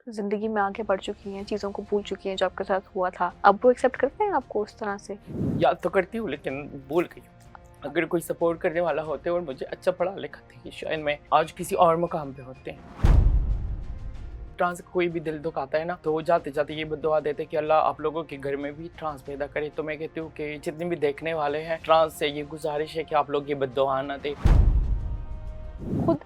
ज़िंदगी में आगे बढ़ चुकी हैं, चीज़ों को भूल चुकी हैं जो आपके साथ हुआ था। अब वो एक्सेप्ट करते हैं आपको उस तरह से? याद तो करती हूँ लेकिन भूल गई हूँ। अगर कोई सपोर्ट करने वाला होते और मुझे अच्छा पढ़ा लिखा था, शायद मैं आज किसी और मुकाम पे होते। ट्रांस कोई भी दिल दुखाता है ना, तो जाते जाते ये दुआ देते कि अल्लाह आप लोगों के घर में भी ट्रांस पैदा करे। तो मैं कहती हूँ कि जितने भी देखने वाले हैं, ट्रांस से ये गुजारिश है कि आप लोग ये बद्दुआ ना दें। खुद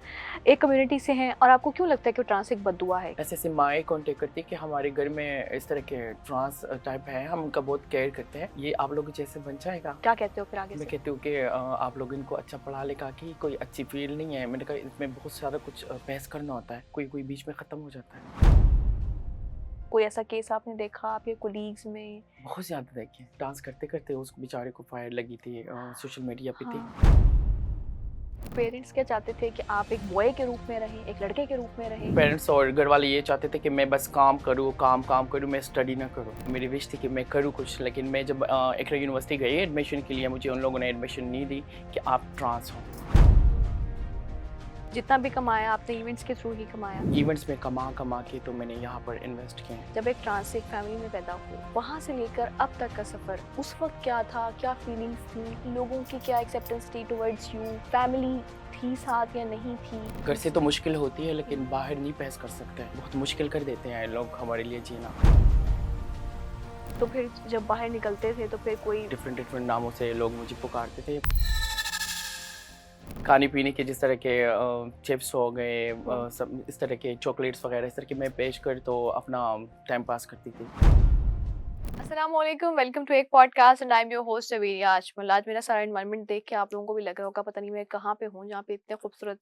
एक कम्युनिटी से हैं और आपको क्यों लगता है कि वो ट्रांस एक बद्दुआ है? ऐसे ऐसे माएँ कॉन्टेक्ट करती है कि हमारे घर में इस तरह के ट्रांस टाइप है, हम उनका बहुत केयर करते हैं, ये आप लोग जैसे बन जाएगा। क्या कहते हो फिर आगे मैं से? कहती हूँ कि आप लोग इनको अच्छा पढ़ा लिखा के कोई अच्छी फील्ड नहीं है। मैंने कहा इसमें बहुत सारा कुछ बहस करना होता है, कोई कोई बीच में ख़त्म हो जाता है। कोई ऐसा केस आपने देखा आपके कोलीग्स में? बहुत ज़्यादा देखे, डांस करते करते उस बेचारे को फायर लगी थी, सोशल मीडिया पे थी। हाँ। पेरेंट्स क्या चाहते थे कि आप एक बॉय के रूप में रहें, एक लड़के के रूप में रहें? पेरेंट्स और घर वाले ये चाहते थे कि मैं बस काम करूँ, काम करूँ, मैं स्टडी ना करूँ। मेरी विश थी कि मैं करूँ कुछ, लेकिन मैं जब एक यूनिवर्सिटी गई एडमिशन के लिए, मुझे उन लोगों ने एडमिशन नहीं दी कि आप ट्रांस हो। जितना भी कमाया आपने इवेंट्स के थ्रू ही कमाया। इवेंट्स में कमा के तो मैंने यहाँ पर इन्वेस्ट किए हैं। जब एक ट्रांस एक फैमिली में पैदा हो, वहाँ से लेकर अब तक का सफ़र, उस वक़्त क्या था, क्या फीलिंग्स थी, लोगों की क्या एक्सेप्टेंस थी टुवर्ड्स यू, फैमिली थी साथ या नहीं थी? घर से तो मुश्किल होती है, लेकिन बाहर नहीं बहस कर सकते हैं। बहुत मुश्किल कर देते हैं लोग हमारे लिए जीना। तो फिर जब बाहर निकलते थे तो फिर कोई डिफरेंट डिफरेंट नामों से लोग मुझे पुकारते थे। खाने पीने के जिस तरह के चिप्स हो गए, सब इस तरह के चॉकलेट्स वगैरह इस तरह के मैं पेश कर तो अपना टाइम पास करती थी। अस्सलामुअलैकुम, वेलकम टू एक podcast and I am your host Aviria Ajmal. आज मेरा सारा एनवायरनमेंट देख के आप लोगों को भी लग रहा होगा पता नहीं मैं कहाँ पे हूँ, जहाँ पे इतने खूबसूरत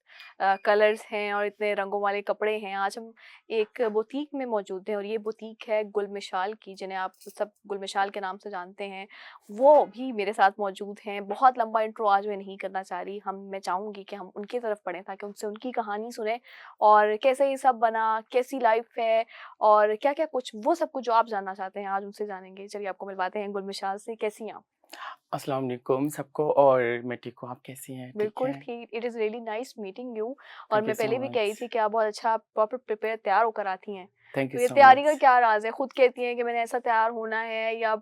कलर्स हैं और इतने रंगों वाले कपड़े हैं। आज हम एक बुटीक में मौजूद हैं और ये बुटीक है गुल मिशाल की, जिन्हें आप सब गुल मिशाल के नाम से जानते हैं। वो भी मेरे साथ मौजूद हैं। बहुत लंबा इंट्रो आज मैं नहीं करना चाह रही, मैं चाहूँगी कि हम उनकी तरफ पढ़ें ताकि उनसे उनकी कहानी सुने और कैसे ये सब बना, कैसी लाइफ है और क्या-क्या कुछ, वो सब कुछ जो आप जानना चाहते हैं आज उनसे जानेंगे। चलिए आपको मिलवाते हैं गुलमिशाल से। कैसी हैं आप? अस्सलाम वालेकुम सबको। और मैं ठीक हूँ, आप कैसी हैं? ठीक बिल्कुल हैं? ठीक। It is really nice meeting you. और थैंक यू मैं सो पहले भी कह रही मच। थी कि आप बहुत अच्छा प्रॉपर प्रिपेयर तैयार होकर आती हैं। थैंक यू तो ये सो तैयारी का मच। क्या राज़ है? खुद कहती हैं कि मैंने ऐसा तैयार होना है या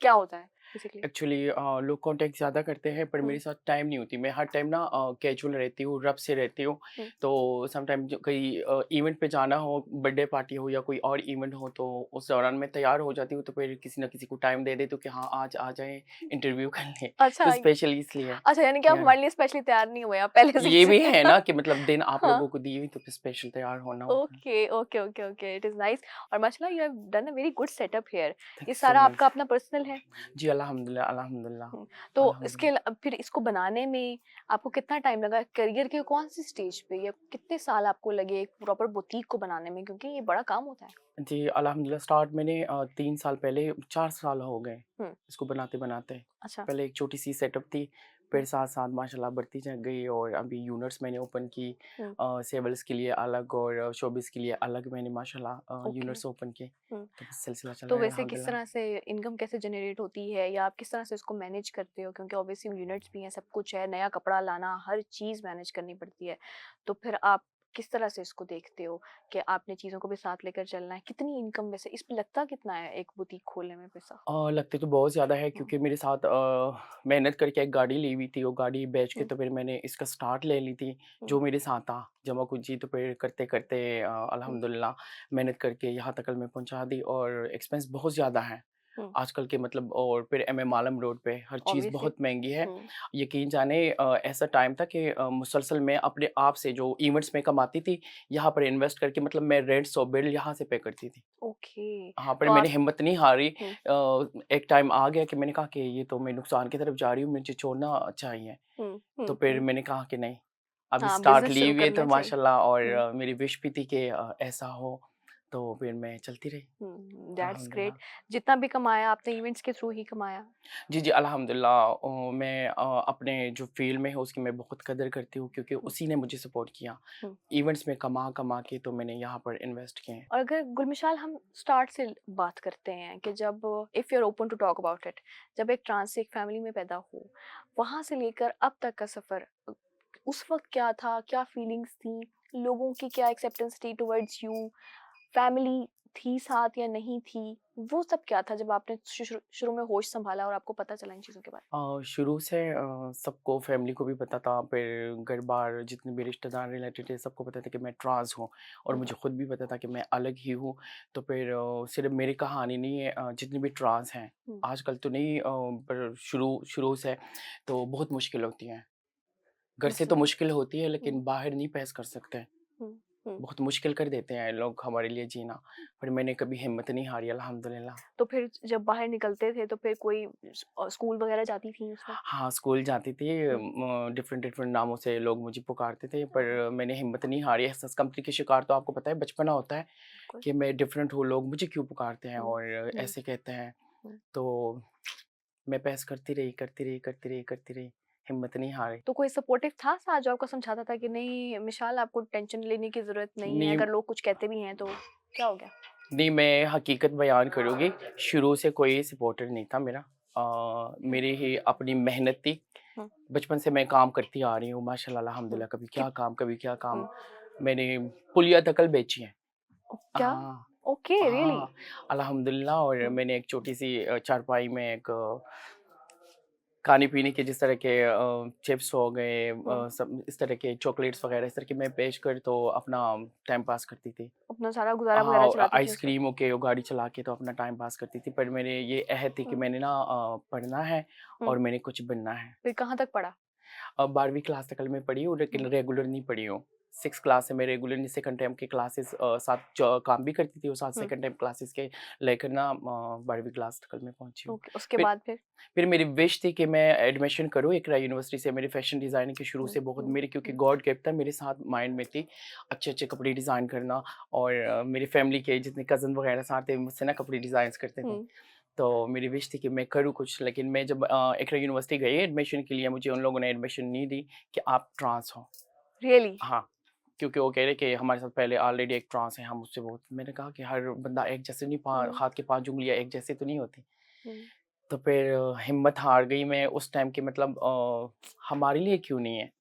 क्या होता है बेसिकली? एक्चुअली लोग कांटेक्ट ज़्यादा करते हैं पर हुँ, मेरे साथ टाइम नहीं होती। मैं हर टाइम ना कैजुअल रहती हूँ, रफ से रहती हूँ। हुँ। तो समटाइम जो कहीं इवेंट पे जाना हो, बर्थडे पार्टी हो या कोई और इवेंट हो, तो उस दौरान मैं तैयार हो जाती हूँ। तो फिर किसी न किसी को टाइम दे देती हूँ कि हाँ, आज आ जाएँ इंटरव्यू करने। अच्छा, तो स्पेशली इसलिए। अच्छा यानी कि आप या हमारे लिए स्पेशली तैयार नहीं हुए, आप पहले से ये ही भी है ना कि मतलब दिन आप हाँ। लोगों को दी हुई तो फिर स्पेशल तैयार होना होता है। Okay, okay, okay, okay, it is nice. और माशाल्लाह you have done a very good setup here. Thank ये यू सो सारा मच। आपका अपना पर्सनल है? जी, अल्हम्दुलिल्लाह, अल्हम्दुलिल्लाह, तो इसके अल्हम्दुलिल्लाह। फिर इसको बनाने में आपको कितना टाइम लगा? करियर के कौन-सी स्टेज पे या कितने साल आपको लगे एक प्रॉपर बुटीक को बनाने में? क्योंकि ये बड़ा काम होता है। जी, अल्हम्दुलिल्लाह स्टार्ट मैंने 3 साल पहले 4 साल हो गए हुँ, इसको बनाते-बनाते। अच्छा। पहले एक छोटी-सी सेटअप थी, हुँ, फिर साथ-साथ माशाल्लाह बढ़ती जा गई और अभी यूनिट्स मैंने ओपन की। हुँ, सेवल्स के लिए अलग और शोबिज़ के लिए अलग मैंने माशाल्लाह ओके। यूनिट्स ओपन किए। हुँ, तो बस सिलसिला चल तो रहा है वैसे किस अल्हम्दुलिल्लाह। तरह से इनकम कैसे जनरेट होती है या आप किस तरह से इसको मैनेज करते हो? क्योंकि ऑब्वियसली यूनिट्स भी हैं, सब कुछ है, नया कपड़ा लाना, हर चीज़ मैनेज करनी पड़ती है। तो फिर आप किस तरह से इसको देखते हो कि आपने चीज़ों को भी साथ लेकर चलना है? कितनी इनकम वैसे इस पे लगता कितना है एक बुटीक खोलने में पैसा? लगते तो बहुत ज़्यादा है हुँ, क्योंकि मेरे साथ मेहनत करके एक गाड़ी ली हुई थी, वो गाड़ी बेच के हुँ, तो फिर मैंने इसका स्टार्ट ले ली थी, हुँ, जो मेरे साथ था जमा पूँजी। तो फिर करते-करते हुँ, अल्हम्दुलिल्लाह मेहनत करके यहाँ तक मैं पहुँचा दी और एक्सपेंस बहुत ज़्यादा है हुँ, आजकल के मतलब। और फिर एमए आलम रोड पे हर चीज़ ऑब्वियसली। बहुत महँगी है। हुँ, यकीन जाने ऐसा टाइम था कि मुसलसल मैं अपने आप से जो इवेंट्स में कमाती थी, यहाँ पर इन्वेस्ट करके मतलब मैं रेंट्स और बिल यहाँ से पे करती थी। ओके। हाँ, पर तो मैंने आप हिम्मत नहीं हारी। हुँ, एक टाइम आ गया कि मैंने कहा कि ये तो मैं नुकसान की तरफ जा रही हूँ, मुझे छोड़ना चाहिए। हुँ, तो हुँ, फिर हुँ। मैंने कहा कि नहीं, अभी हाँ, स्टार्ट बिज़नेस ली शुरू हुई है तो करना चाहिए। माशाल्लाह। और हुँ, मेरी विश भी थी कि ऐसा हो, तो फिर मैं चलती रही, दैट्स ग्रेट। अल्हम्दुलिल्लाह। जितना भी कमाया आपने इवेंट्स के थ्रू ही कमाया? जी, जी, अल्हम्दुलिल्लाह। मैं अपने जो फ़ील्ड में है उसकी मैं बहुत कदर करती हूँ क्योंकि हुँ, उसी ने मुझे सपोर्ट किया। हुँ। इवेंट्स में कमा-कमा के तो मैंने यहाँ पर इन्वेस्ट किए हैं। और अगर गुलमिशाल हम स्टार्ट से बात करते हैं कि जब if you are open to talk about it, जब एक ट्रांस से एक फैमिली में पैदा हो, वहाँ से लेकर अब तक का सफ़र, उस वक़्त क्या था? क्या फीलिंग्स थी? लोगों की क्या एक्सेप्टेंस थी टुवर्ड्स यू? फैमिली थी साथ या नहीं थी? वो सब क्या था जब आपने शुरू में होश सँभाला और आपको पता चला इन चीज़ों के बारे शुरू से सबको फैमिली को भी पता था, फिर घर बार जितने भी रिश्तेदार रिलेटेड थे सबको पता था कि मैं ट्रांस हूँ, और में? मुझे खुद भी पता था कि मैं अलग ही हूँ। तो फिर सिर्फ मेरी कहानी नहीं है, जितनी भी ट्रांस हैं हुँ, आजकल तो नहीं, पर शुरू शुरू से तो बहुत मुश्किल होती हैं। घर से तो मतलब मुश्किल होती है, हुँ, लेकिन बाहर नहीं पेश कर सकते। हुँ, हुँ। बहुत मुश्किल कर देते हैं लोग हमारे लिए जीना, पर मैंने कभी हिम्मत नहीं हारी, अल्हम्दुलिल्लाह। तो फिर जब बाहर निकलते थे तो फिर कोई स्कूल वगैरह जाती थी उस वक़्त? हाँ, स्कूल जाती थी, हुँ, डिफ़रेंट डिफ़रेंट नामों से लोग मुझे पुकारते थे, पर मैंने हिम्मत नहीं हारी। एहसास कमतरी के शिकार तो आपको पता है बचपना होता है बिल्कुल। कि मैं डिफ़रेंट हूँ, लोग मुझे क्यों पुकारते हैं हुँ, और हुँ, ऐसे कहते हैं। हुँ। तो मैं बहस करती रही, करती रही, करती रही, करती रही, हिम्मत नहीं हारी। तो कोई सपोर्टिव था साथ जो आपको समझाता था कि नहीं मिशाल आपको टेंशन लेने की ज़रूरत नहीं है, नहीं, अगर लोग कुछ कहते भी हैं तो क्या हो गया? नहीं, मैं हकीकत बयान करूँगी, शुरू से कोई सपोर्टर नहीं था मेरा। हुँ, मेरी ही अपनी मेहनत थी। हुँ। बचपन से मैं काम करती आ रही हूँ माशाल्लाह हुँ, अल्हम्दुलिल्लाह, कभी कि क्या काम, कभी क्या काम। हुँ, मैंने पुलिया तकल बेची है। क्या? हाँ, ओके रियली? हाँ, अल्हम्दुलिल्लाह। और हुँ, मैंने एक छोटी-सी चारपाई में एक खाने-पीने के जिस तरह के चिप्स हो गए, हुँ, सब इस तरह के चॉकलेट्स वगैरह इस तरह के मैं बेच कर तो अपना टाइम पास करती थी। अपना सारा गुज़ारा वग़ैरह हाँ, चलाती थी उस वक़्त? आइसक्रीमों के वो गाड़ी चला के तो अपना टाइम पास करती थी, पर मेरे ये अहद थी कि हुँ, मैंने ना पढ़ना है हुँ, और मैंने कुछ बनना है। फिर कहाँ तक पढ़ा? 12वीं क्लास तक मैं पढ़ी हूँ, लेकिन हुँ, रेगुलर नहीं पढ़ी हूँ। 6 क्लास से मैं रेगुलर नहीं, सेकंड टर्म की क्लासेस साथ ज काम भी करती थी और साथ हुँ, सेकंड टर्म क्लासेस के लेकर ना 12वीं क्लास तक मैं पहुँची हूँ। ओके उसके फिर बाद फिर? फिर मेरी विश थी कि मैं एडमिशन करूँ इक़रा यूनिवर्सिटी से। मेरी फैशन डिज़ाइनिंग की शुरू हुँ, से बहुत हुँ, मेरी, क्योंकि हुँ, गॉड गिफ्ट था मेरे साथ माइंड में थी, अच्छे-अच्छे कपड़े डिज़ाइन करना। और मेरी फैमिली के जितने कज़न वगैरह साथ थे मुझसे ना कपड़े डिज़ाइन्स करते थे। हुँ, तो मेरी विश थी कि मैं करूँ कुछ, लेकिन मैं जब इक़रा यूनिवर्सिटी गई एडमिशन के लिए, मुझे उन लोगों ने एडमिशन नहीं दी कि आप ट्रांस हो। रियली? हाँ, क्योंकि वो कह रहे कि हमारे साथ पहले ऑलरेडी एक ट्रांस है, हम उससे बहुत। मैंने कहा कि हर बंदा एक जैसे नहीं, हुँ, हाथ के 5 उँगलियाँ एक जैसी तो नहीं होती। हुँ। तो फिर हिम्मत हार गई मैं उस टाइम कि मतलब हमारे लिए क्यों नहीं है?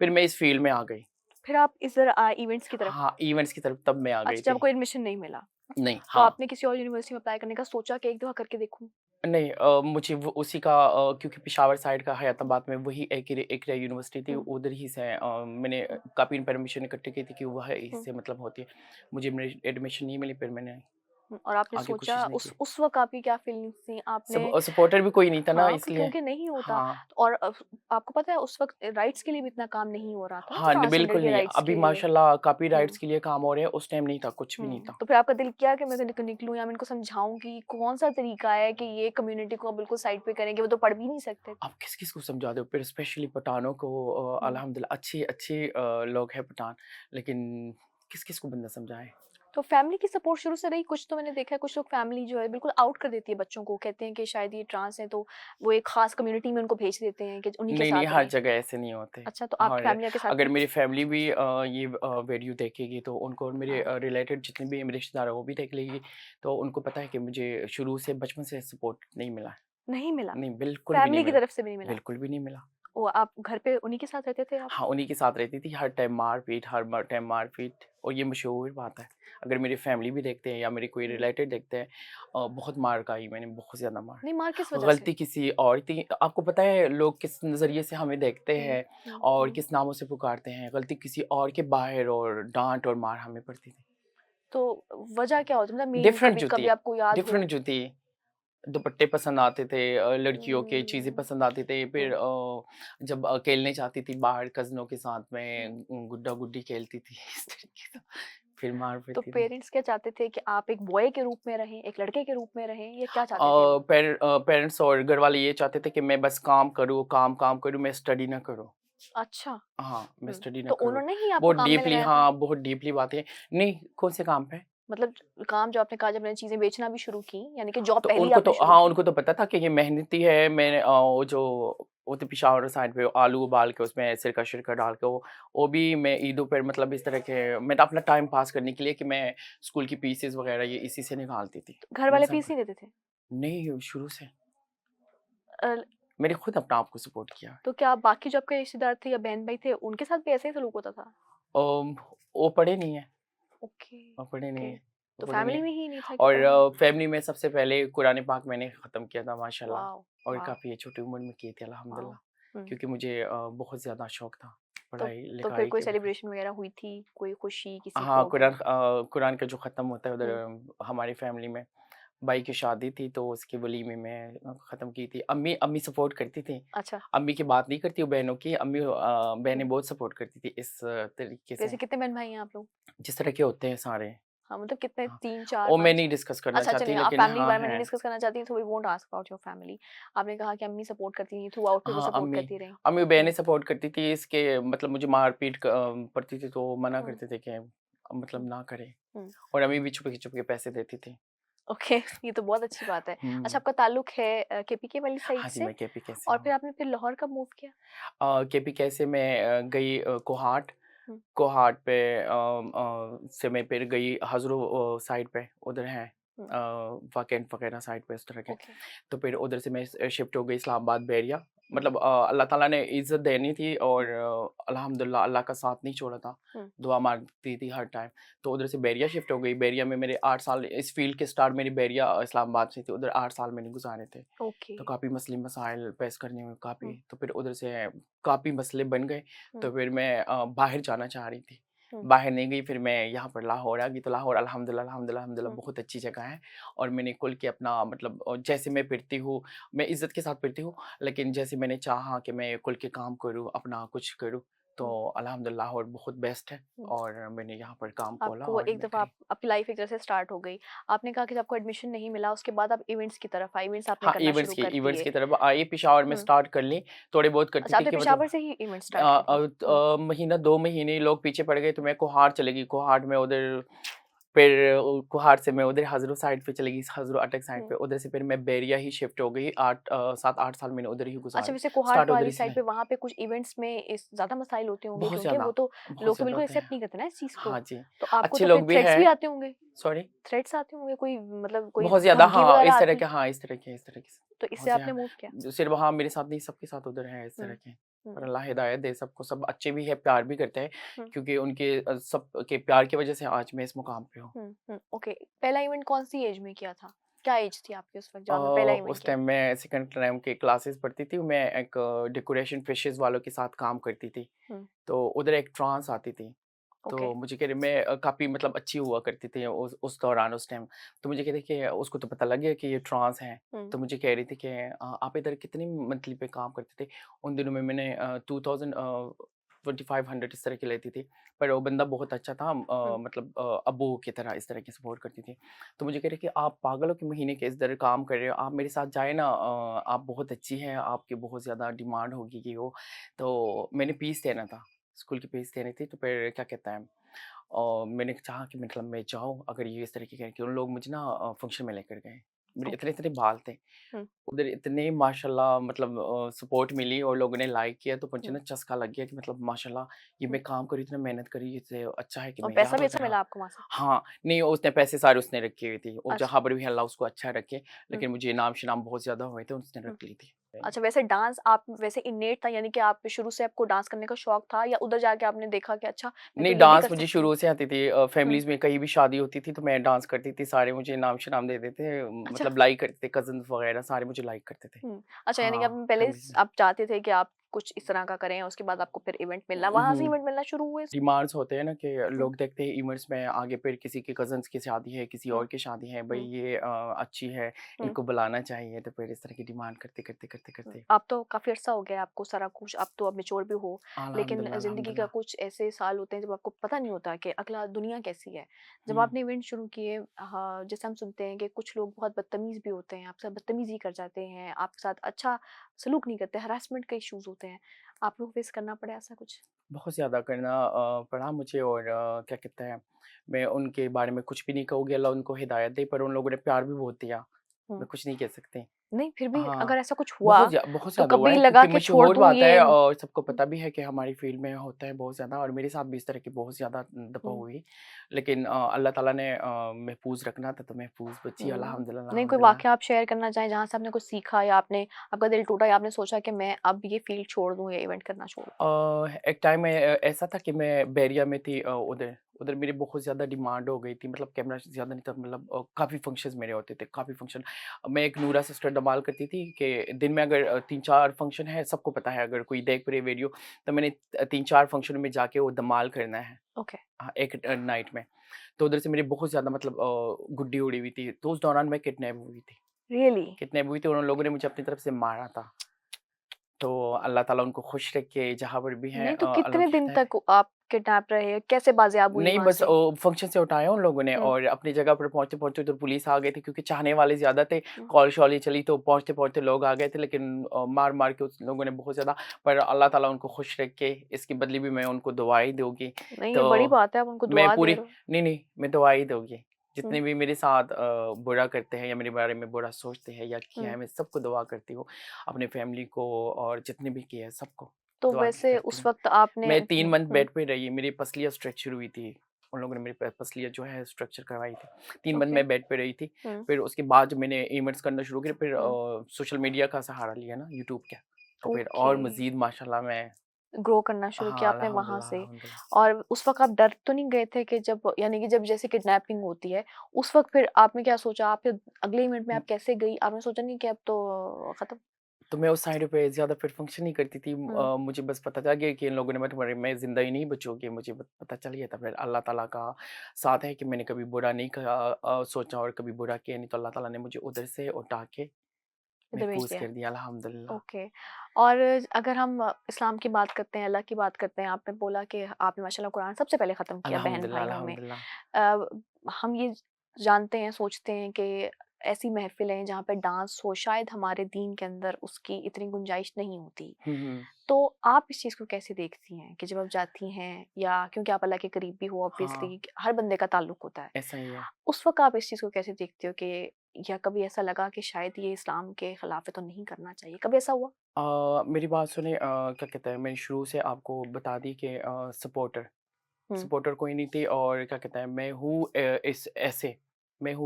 फिर मैं इस फ़ील्ड में आ गई। फिर आप इधर इवेंट्स की तरफ हाँ, इवेंट्स की तरफ तब मैं आ गई अच्छा जब थी। आपको एडमिशन नहीं मिला, नहीं, तो हाँ। आपने किसी और यूनिवर्सिटी में अप्लाई करने का सोचा कि एक दफ़ा करके देखूँ? नहीं, मुझे वो उसी का, क्योंकि पेशावर साइड का हयाताबाद में वही एक यूनिवर्सिटी थी, हुँ, उधर ही से मैंने हुँ, काफ़ी परमिशन इकट्ठी की थी कि वह हुँ, इससे मतलब होती है। मुझे मेरी एडमिशन नहीं मिली, फिर मैंने हुँ, और आपने आगे सोचा कोशिश नहीं की। उस वक़्त आपकी क्या फीलिंग्स थी? आपने सपोर्टर भी कोई नहीं था ना हाँ, इसलिए। क्योंकि नहीं होता हाँ। और आपको पता है उस वक़्त राइट्स के लिए भी इतना काम नहीं हो रहा था ना हाँ, न ट्रांसजेंडर बिल्कुल के नहीं। राइट्स अभी के लिए। माशाल्लाह कॉपीराइट्स हुँ, के लिए काम हो रहे हैं, उस टाइम नहीं था, कुछ भी नहीं था। तो फिर आपका दिल किया कि मैं निकलूँ या मैं इनको समझाऊँ कि कौन-सा तरीका है कि ये कम्युनिटी को बिल्कुल साइड पे करें कि वो तो पढ़ भी नहीं सकते। आप किस-किस को समझा दो, फिर स्पेशली पठानों को। हुँ। अल्हम्दुलिल्लाह अच्छे-अच्छे लोग हैं पठान, लेकिन किस-किस को बंदा समझाए? तो फैमिली की सपोर्ट शुरू से रही? कुछ तो मैंने देखा है कुछ लोग फैमिली जो है बिल्कुल आउट कर देती है बच्चों को, कहते हैं कि शायद ये ट्रांस हैं तो वो एक ख़ास कम्युनिटी में उनको भेज देते हैं कि उन्हीं के नहीं, नहीं, साथ हर रहें। जगह ऐसे नहीं होते। अच्छा तो आपकी और फैमिली आपके साथ अगर थी? मेरी फैमिली भी ये वीडियो देखेगी तो उनको, और मेरे हाँ, रिलेटेड जितने भी मेरे रिश्तेदार हैं वो भी देख लेगी, तो उनको पता है कि मुझे शुरू से बचपन से सपोर्ट नहीं मिला है। नहीं मिला? नहीं, बिल्कुल भी नहीं फैमिली की मिला। तरफ से भी नहीं मिला? बिल्कुल भी नहीं मिला। वो आप घर पे उन्हीं के साथ रहते थे आप? हाँ, उन्हीं के साथ रहती थी, हर टाइम मार-पीट, टाइम मार-पीट। और ये मशहूर बात है। अगर मेरी फैमिली भी देखते हैं या मेरे कोई हुँ। रिलेटेड देखते हैं, बहुत मार खाई मैंने, बहुत ज़्यादा मार। नहीं मार किस वज़ह से? गलती किसी और थी, आपको पता है लोग किस नज़रिए से हमें देखते हुँ, हैं हुँ, और हुँ। किस नामों से पुकारते हैं, गलती किसी और के बाहर और डाँट और मार हमें पड़ती थी। तो वजह क्या होती है? मतलब मेन डिफरेंट कभी जो कभी थी आपको याद हो? डिफरेंट जो थी, दुपट्टे पसंद आते थे, लड़कियों के चीज़ें हुँ, पसंद आती थी। फिर हुँ। जब खेलने जाती थी बाहर कज़नों के साथ हुँ। में, गुड्डा-गुड्डी खेलती थी इस तरीके का, फिर मार तो पड़ती थी। पेरेंट्स क्या चाहते थे कि आप एक बॉय के रूप में रहें, एक लड़के के रूप में रहें या क्या चाहते थे वो? पेरेंट्स और घरवाले ये चाहते थे कि मैं बस काम करूँ, काम-काम करूँ, मैं स्टडी ना करूँ। अच्छा। हाँ, मैं हुँ। स्टडी ना तो करूँ। उन्होंने ही आपको बहुत काम में डीपली, लगाया था? हाँ, बहुत डीपली बातें। नहीं, कौन से काम पे? मतलब काम जो आपने कहा जब मैंने चीज़ें बेचना भी शुरू की, यानी कि जॉब तो पहले ही उनको तो, आपने शुरू हाँ, की? उनको तो पता था कि ये मेहनती है। मैंने वो जो वो तो पेशावर साइड पे आलू उबाल के उसमें सिरका-शिरका डाल के वो भी मैं ईदों पर, मतलब इस तरह के मैं तो अपना टाइम पास करने के लिए कि मैं स्कूल की फीसेस वगैरह ये इसी से निकालती थी। तो घर मैं वाले सब फीस नहीं देते थे? नहीं, शुरू से अ, मैंने खुद अपना आप को सपोर्ट किया। तो क्या बाकी जो आपके रिश्तेदार थे या बहन-भाई थे, उनके साथ भी ऐसा ही सलूक होता था? वो पढ़े नहीं है। ओके, पढ़े नहीं ओके। है, तो पढ़े नहीं फैमिली है। में ही नहीं था कि और पढ़ाना? फैमिली में सबसे पहले कुरान पाक मैंने ख़त्म किया था माशाल्लाह, वाओ! और वाओ! काफ़ी छोटी उम्र में की थी वाओ! अल्हम्दुलिल्लाह, हुँ। क्योंकि मुझे बहुत ज़्यादा शौक था तो तो फिर पढ़ाई-लिखाई कोई के बारे। सेलिब्रेशन वगैरह हुई थी? कोई खुशी किसी हाँ, को कि कुरान का जो ख़त्म होता है उधर हुँ, हमारी फैमिली में भाई की शादी थी, तो उसके वलीमे में ख़त्म की थी। अम्मी अम्मी सपोर्ट करती थी। अच्छा। अम्मी की बात नहीं करती वो बहनों की, बहनें हुँ। बहुत सपोर्ट करती थी इस तरीके से, वैसे कितने बहन-भाई हैं आप लोग? जिस तरह के होते हैं सारे। हाँ, मतलब कितने हाँ, 3, 4, वो मैं 5? नहीं डिस्कस करना अच्छा चाहती, चलिए, आप लेकिन फैमिली के हाँ बारे में नहीं हैं। डिस्कस करना चाहती हैं, so we won't ask about your family. आपने कहा कि अम्मी सपोर्ट करती थी, थ्रू आउट भी वो हाँ, सपोर्ट करती रहीं। अम्मी हुँ, बहनें सपोर्ट करती थी, इसके मतलब मुझे मार-पीट पड़ती थी, तो वो मना हुँ, करते थे कि हुँ, मतलब ना करें, हुँ। और अम्मी भी छुपके-छुपके पैसे देती थी। ओके, ये तो बहुत अच्छी बात है। अच्छा, हुँ। आपका ताल्लुक है केपीके वाली साइड हाँ जी, से मैं केपीके से और हूँ। फिर आपने फिर लाहौर कब मूव किया? केपीके से मैं गई कोहाट। हुँ, कोहाट पे से मैं फिर गई हज़रू साइड पे, उधर है हुँ, वाकई वगैरह साइड पे उस तरह के। ओके। तो फिर उधर से मैं शिफ्ट हो गई इस्लामाबाद बैरिया। हुँ, मतलब अल्लाह ताला ने इज़्ज़त देनी थी, और हुँ, अल्हम्दुलिल्लाह अल्लाह का साथ नहीं छोड़ा था। हुँ, दुआ माँगती थी हर टाइम। तो उधर से बैरिया शिफ्ट हो गई। बैरिया में मेरे 8 साल, इस फ़ील्ड के स्टार्ट मेरी बैरिया इस्लामाबाद से थी। उधर 8 साल मैंने गुज़ारे थे। ओके। तो काफ़ी मसले मसाइल फेस करने में हुँ, काफ़ी, तो फिर उधर से काफ़ी मसले बन गए। हुँ, तो फिर मैं बाहर जाना चाह रही थी। हुँ, बाहर नहीं गई, फिर मैं यहाँ पर लाहौर आ गई। तो लाहौर अल्हम्दुलिल्लाह हुँ, बहुत अच्छी जगह है, और मैंने खुल के अपना मतलब जैसे मैं फिरती हूँ, मैं इज़्ज़त के साथ फिरती हूँ, लेकिन जैसे मैंने चाहा कि मैं खुल के काम करूँ, अपना कुछ करूँ, तो हुँ, अल्हम्दुलिल्लाह लाहौर बहुत बेस्ट है, हुँ। और मैंने यहाँ पर काम खोला आपको और एक दफ़ा नौकरी। आप आपकी लाइफ एक तरह से स्टार्ट हो गई। आपने कहा कि जब आपको एडमिशन नहीं मिला, उसके बाद आप इवेंट्स की तरफ आए, इवेंट्स आपने हाँ, करना शुरू कर इवेंट्स दिए। की तरफ आई, पेशावर में हुँ। स्टार्ट कर ली, थोड़े बहुत करती अच्छा, थी आपने कि मतलब पेशावर से ही इवेंट स्टार्ट करे? हुँ, महीना 2 महीने लोग पीछे पड़ गए, तो मैं कोहाट चली गई। कोहाट में उधर फिर कोहाट से मैं उधर हज़रू साइड पे चली गई, हज़रू अटक साइड हुँ। पे। उधर से फिर मैं बैरिया ही शिफ्ट हो गई। 7-8 साल मैंने उधर ही अच्छा, गुज़ारे। वैसे कोहाट स्टार्ट उधर वाली ही से साइड लाए। पे वहाँ पे कुछ इवेंट्स में इस ज़्यादा मसाइल होते होंगे बहुत क्योंकि वो ज़्यादा, तो बहुत लोग तो ज़्यादा बिल्कुल होते हैं। एक्सेप्ट नहीं करते ना इस चीज़ को। हाँ जी, तो आपको अच्छे तो फिर लोग भी थ्रेट्स हैं। भी आते होंगे? सॉरी? थ्रेट्स आते होंगे, कोई मतलब कोई बहुत ज़्यादा, धमकी हाँ, वगैरह आती है? इस तरह के तो बहुत इससे आपने मूव किया? ज़्यादा। सिर्फ़ हाँ, मेरे साथ नहीं, सबके साथ उधर है इस तरह हुँ, के। और हुँ, अल्लाह हिदायत दे सबको, सब अच्छे भी हैं, प्यार भी करते हैं, हुँ, क्योंकि उनके सबके प्यार की वज़ह से आज मैं इस मुकाम पे हूँ। हुँ, हुँ, ओके। पहला इवेंट कौन-सी एज में किया था? क्या एज थी आपकी उस वक़्त जब अ, आपने पहला इवेंट उस किया? टाइम मैं सेकंड टाइम की क्लासेस पढ़ती थी। मैं एक डेकोरेशन फिशेज़ वालों के साथ काम करती थी। हुँ, तो उधर एक ट्रांस आती थी। ओके। तो मुझे कह रहे, मैं काफ़ी मतलब अच्छी हुआ करती थी उस दौरान, उस टाइम। तो मुझे कह रही कि उसको तो पता लग गया कि ये ट्रांस है। हुँ, तो मुझे कह रही थी कि आप इधर कितनी मंथली पे काम करते थे? उन दिनों में मैंने 2000 2500 इस तरह की लेती थी। पर वो बंदा बहुत अच्छा था, हुँ, मतलब अब्बू की तरह इस तरह की सपोर्ट करती थी। तो मुझे कह रहे कि आप पागल हो कि महीने के इधर काम कर रहे हो? आप मेरे साथ जाए ना, आप बहुत अच्छी हैं, आपकी बहुत ज़्यादा डिमांड होगी ये वो। तो मैंने फीस देना था, स्कूल की फीस देनी थी। तो फिर क्या कहता है, और मैंने चाहा कि मतलब मैं जाऊँ, अगर ये इस तरीके के उन लोग मुझे ना फंक्शन में लेकर गए। मेरे ओके। इतने-इतने बाल थे। हुँ, उधर इतने माशाल्लाह, मतलब सपोर्ट मिली और लोगों ने लाइक किया, तो मुझे हुँ, ना चस्का लग गया कि मतलब माशाल्लाह, ये हुँ। मैं काम करी, इतना मेहनत करी, इससे अच्छा है कि और मैं पैसा यहाँ भी पर अच्छा रहा। मिला आपको वहाँ से? हाँ, नहीं, उसने पैसे सारे उसने रखी हुई थी, और अच्छा। जहाँ पर भी अल्लाह उसको अच्छा रखे, हुँ, लेकिन मुझे इनाम-शिनाम बहुत ज़्यादा हुए थे, उसने हुँ। रख ली थी। अच्छा, वैसे डांस आप वैसे इन्नेट था, यानी कि आप शुरू से आपको डांस करने का शौक था या उधर जाके आपने देखा कि अच्छा मैं तो नहीं, ये भी डांस कर मुझे सकती हूँ? शुरू से आती थी। हुँ, फैमिलीज़ में कहीं भी शादी होती थी तो मैं डांस करती थी, सारे मुझे इनाम-शिनाम दे देते थे, अच्छा। मतलब लाइक करते थे, कज़िन्स वगैरह सारे मुझे लाइक करते थे। हुँ, अच्छा, यानी कि हाँ, आपने पहले फैमिलीज़ स में। आप चाहते थे कि आप कुछ इस तरह का करें, उसके बाद आपको फिर इवेंट मिलना, वहाँ से हुँ। इवेंट मिलना शुरू हुए? डिमांड्स होते हैं ना कि हुँ, लोग देखते हैं इवेंट्स में आगे, फिर किसी के कज़न्स की शादी है, किसी हुँ, और की शादी है, भई हुँ, ये अच्छी है, हुँ। इनको बुलाना चाहिए, तो फिर इस तरह की डिमांड करते-करते अब तो काफ़ी अर्सा हो गया है आपको सारा कुछ, अब तो आप मैच्योर भी हो। लेकिन अल्हम्दुलिल्लाह, ज़िंदगी का अल्हम्दुलिल्लाह। कुछ ऐसे साल होते हैं जब आपको पता नहीं होता कि अगला दुनिया कैसी है। जब हुँ। आपने इवेंट शुरू किए, हाँ, जैसे हम सुनते हैं कि कुछ लोग बहुत बदतमीज़ भी होते हैं, आपसे बदतमीज़ी कर जाते हैं, आपके साथ अच्छा सलूक नहीं करते, हरासमेंट के इश्यूज़ होते हैं। आप लोग फेस करना पड़ा ऐसा कुछ? बहुत ज़्यादा करना पड़ा मुझे, और क्या कहते हैं, मैं उनके बारे में कुछ भी नहीं कहूँगी, अल्लाह उनको हिदायत दे, पर उन लोगों ने प्यार भी बहुत दिया। हुँ। मैं कुछ नहीं कह सकती। नहीं, फिर भी हाँ, अगर ऐसा कुछ हुआ, बहुत तो ज़्यादा हुआ कभी है, लगा क्योंकि कि छोड़ मशहूर दूँ बात है, ये और सबको हुँ, पता भी है कि हमारी फ़ील्ड में होता है बहुत ज़्यादा, और मेरे साथ भी इस तरह की बहुत ज़्यादा दफ़ा हुँ, हुई। लेकिन अल्लाह ताला ने महफूज़ रखना था, तो महफूज़ बची हुँ। अल्हम्दुलिल्लाह, नहीं, कोई अल्हम्दुलिल्लाह। वाक़या आप शेयर करना चाहें जहाँ से आपने कुछ सीखा या आपने आपका दिल टूटा या आपने सोचा कि मैं अब ये फ़ील्ड छोड़ दूँ या इवेंट करना छोड़ दूँ? एक टाइम में ऐसा था कि मैं बैरिया में थी, उधर उधर मेरी बहुत ज़्यादा डिमांड हो गई थी, मतलब कैमरा ज़्यादा नहीं था, मतलब काफ़ी फंक्शंस मेरे होते थे, काफ़ी फंक्शन। मैं एक नूरा सिस्टर धमाल करती थी कि दिन में अगर 3-4 फंक्शन है, सबको पता है अगर कोई देख रहे वीडियो, तो मैंने 3-4 फंक्शन में जाके वो धमाल करना है। ओके। हाँ, एक नाइट में। तो उधर से मेरी बहुत ज़्यादा मतलब गुड्डी उड़ी हुई थी, तो उस दौरान मैं किडनैप हुई थी। रियली? किडनैप हुई थी और उन लोगों ने मुझे अपनी तरफ से मारा था। तो अल्लाह ताला उनको खुश रखे जहाँ पर भी हैं, नहीं तो अल्लाह कितने की दिन रहमत है। तक आप किडनैप रहे? कैसे बाज़ियाब हुई नहीं वहाँ बस से? फंक्शन से उठाया उन लोगों ने हुँ, और अपनी जगह पर पहुँचते-पहुँचते तो पुलिस आ गई थी क्योंकि चाहने वाले ज़्यादा थे, हुँ। कॉल-शॉल ये चली तो पहुँचते-पहुँचते लोग आ गए थे, लेकिन मार-मार के उस लोगों ने बहुत ज़्यादा, पर अल्लाह ताला उनको खुश रखे, इसकी बदले भी मैं उनको दुआएँ दूँगी। नहीं, ये तो बड़ी बात है, आप उनको मैं दुआ दे पूरी रहे हो। नहीं, नहीं, मैं दुआएँ दूँगी। हुँ, जितने भी मेरे साथ बुरा करते हैं या मेरे बारे में बुरा सोचते हैं या किया हुँ। है, मैं सबको दुआ करती हूँ। अपने फैमिली को और जितने भी किया है सबको तो दुआ की वैसे करती उस हूँ। वक़्त आपने मैं 3 मंथ हुँ, बेड पे रही, मेरी पसलियाँ स्ट्रक्चर हुई थी। उन लोगों ने मेरी प पसलियाँ जो है स्ट्रक्चर करवाई थी। 3 मंथ ओके। मैं बेड पे रही थी। हुँ, फिर उसके बाद जब मैंने इवेंट्स करना शुरू किया, फिर हुँ। सोशल मीडिया का सहारा लिया ना, यूट्यूब का। तो फिर ओके। और मज़ीद माशाल्लाह मैं ग्रो करना शुरू किया हाँ, आपने वहाँ अल्हम्दुलिल्लाह, से। अल्हम्दुलिल्लाह। और उस वक़्त आप डर तो नहीं गए थे कि जब यानी कि जब जैसे किडनैपिंग होती है, उस वक़्त फिर आपने क्या सोचा? आप फिर अगले इवेंट में हुँ, आप कैसे गई? आपने सोचा नहीं कि अब तो खत्म? तो मैं उस साइड पे ज़्यादा फिर फंक्शन नहीं करती थी। हुँ, मुझे बस पता चल गया कि इन लोगों ने मैं ज़िंदा ही नहीं बचूँगी, मुझे ब पता चल गया था। फिर अल्लाह ताला का साथ है कि मैंने कभी बुरा नहीं कहा, सोचा और कभी बुरा किया नहीं, तो अल्लाह ताला ने मुझे उधर से उठा के इधर भेज महफूज़ दिया। कर दिया, अल्हम्दुलिल्लाह। ओके। और अगर हम इस्लाम की बात करते हैं, अल्लाह की बात करते हैं, आपने बोला कि आपने माशाल्लाह कुरान सबसे पहले ख़त्म किया अल्हम्दुलिल्लाह, बहन-भाइयों में। अल्हम्दुलिल्लाह। अ, हम ये जानते हैं, सोचते हैं कि ऐसी महफ़िलें जहाँ पे डांस हो, शायद हमारे दीन के अंदर उसकी इतनी गुंजाइश नहीं होती। हुँ, हुँ। तो आप इस चीज़ को कैसे देखती हैं कि जब आप जाती हैं या क्योंकि आप अल्लाह के करीब भी हो हाँ, ऑब्वियसली हर बंदे का ताल्लुक होता है। ऐसा ही है। उस वक़्त आप इस चीज़ को कैसे देखते हो कि या कभी ऐसा लगा कि शायद ये इस्लाम के खिलाफ है तो नहीं करना चाहिए, कभी ऐसा हुआ? मेरी बात सुने, क्या कहते हैं, मैंने शुरू से आपको बता दी कि सपोर्टर हुँ, सपोर्टर कोई नहीं थी और क्या कहते हैं, मैं हूँ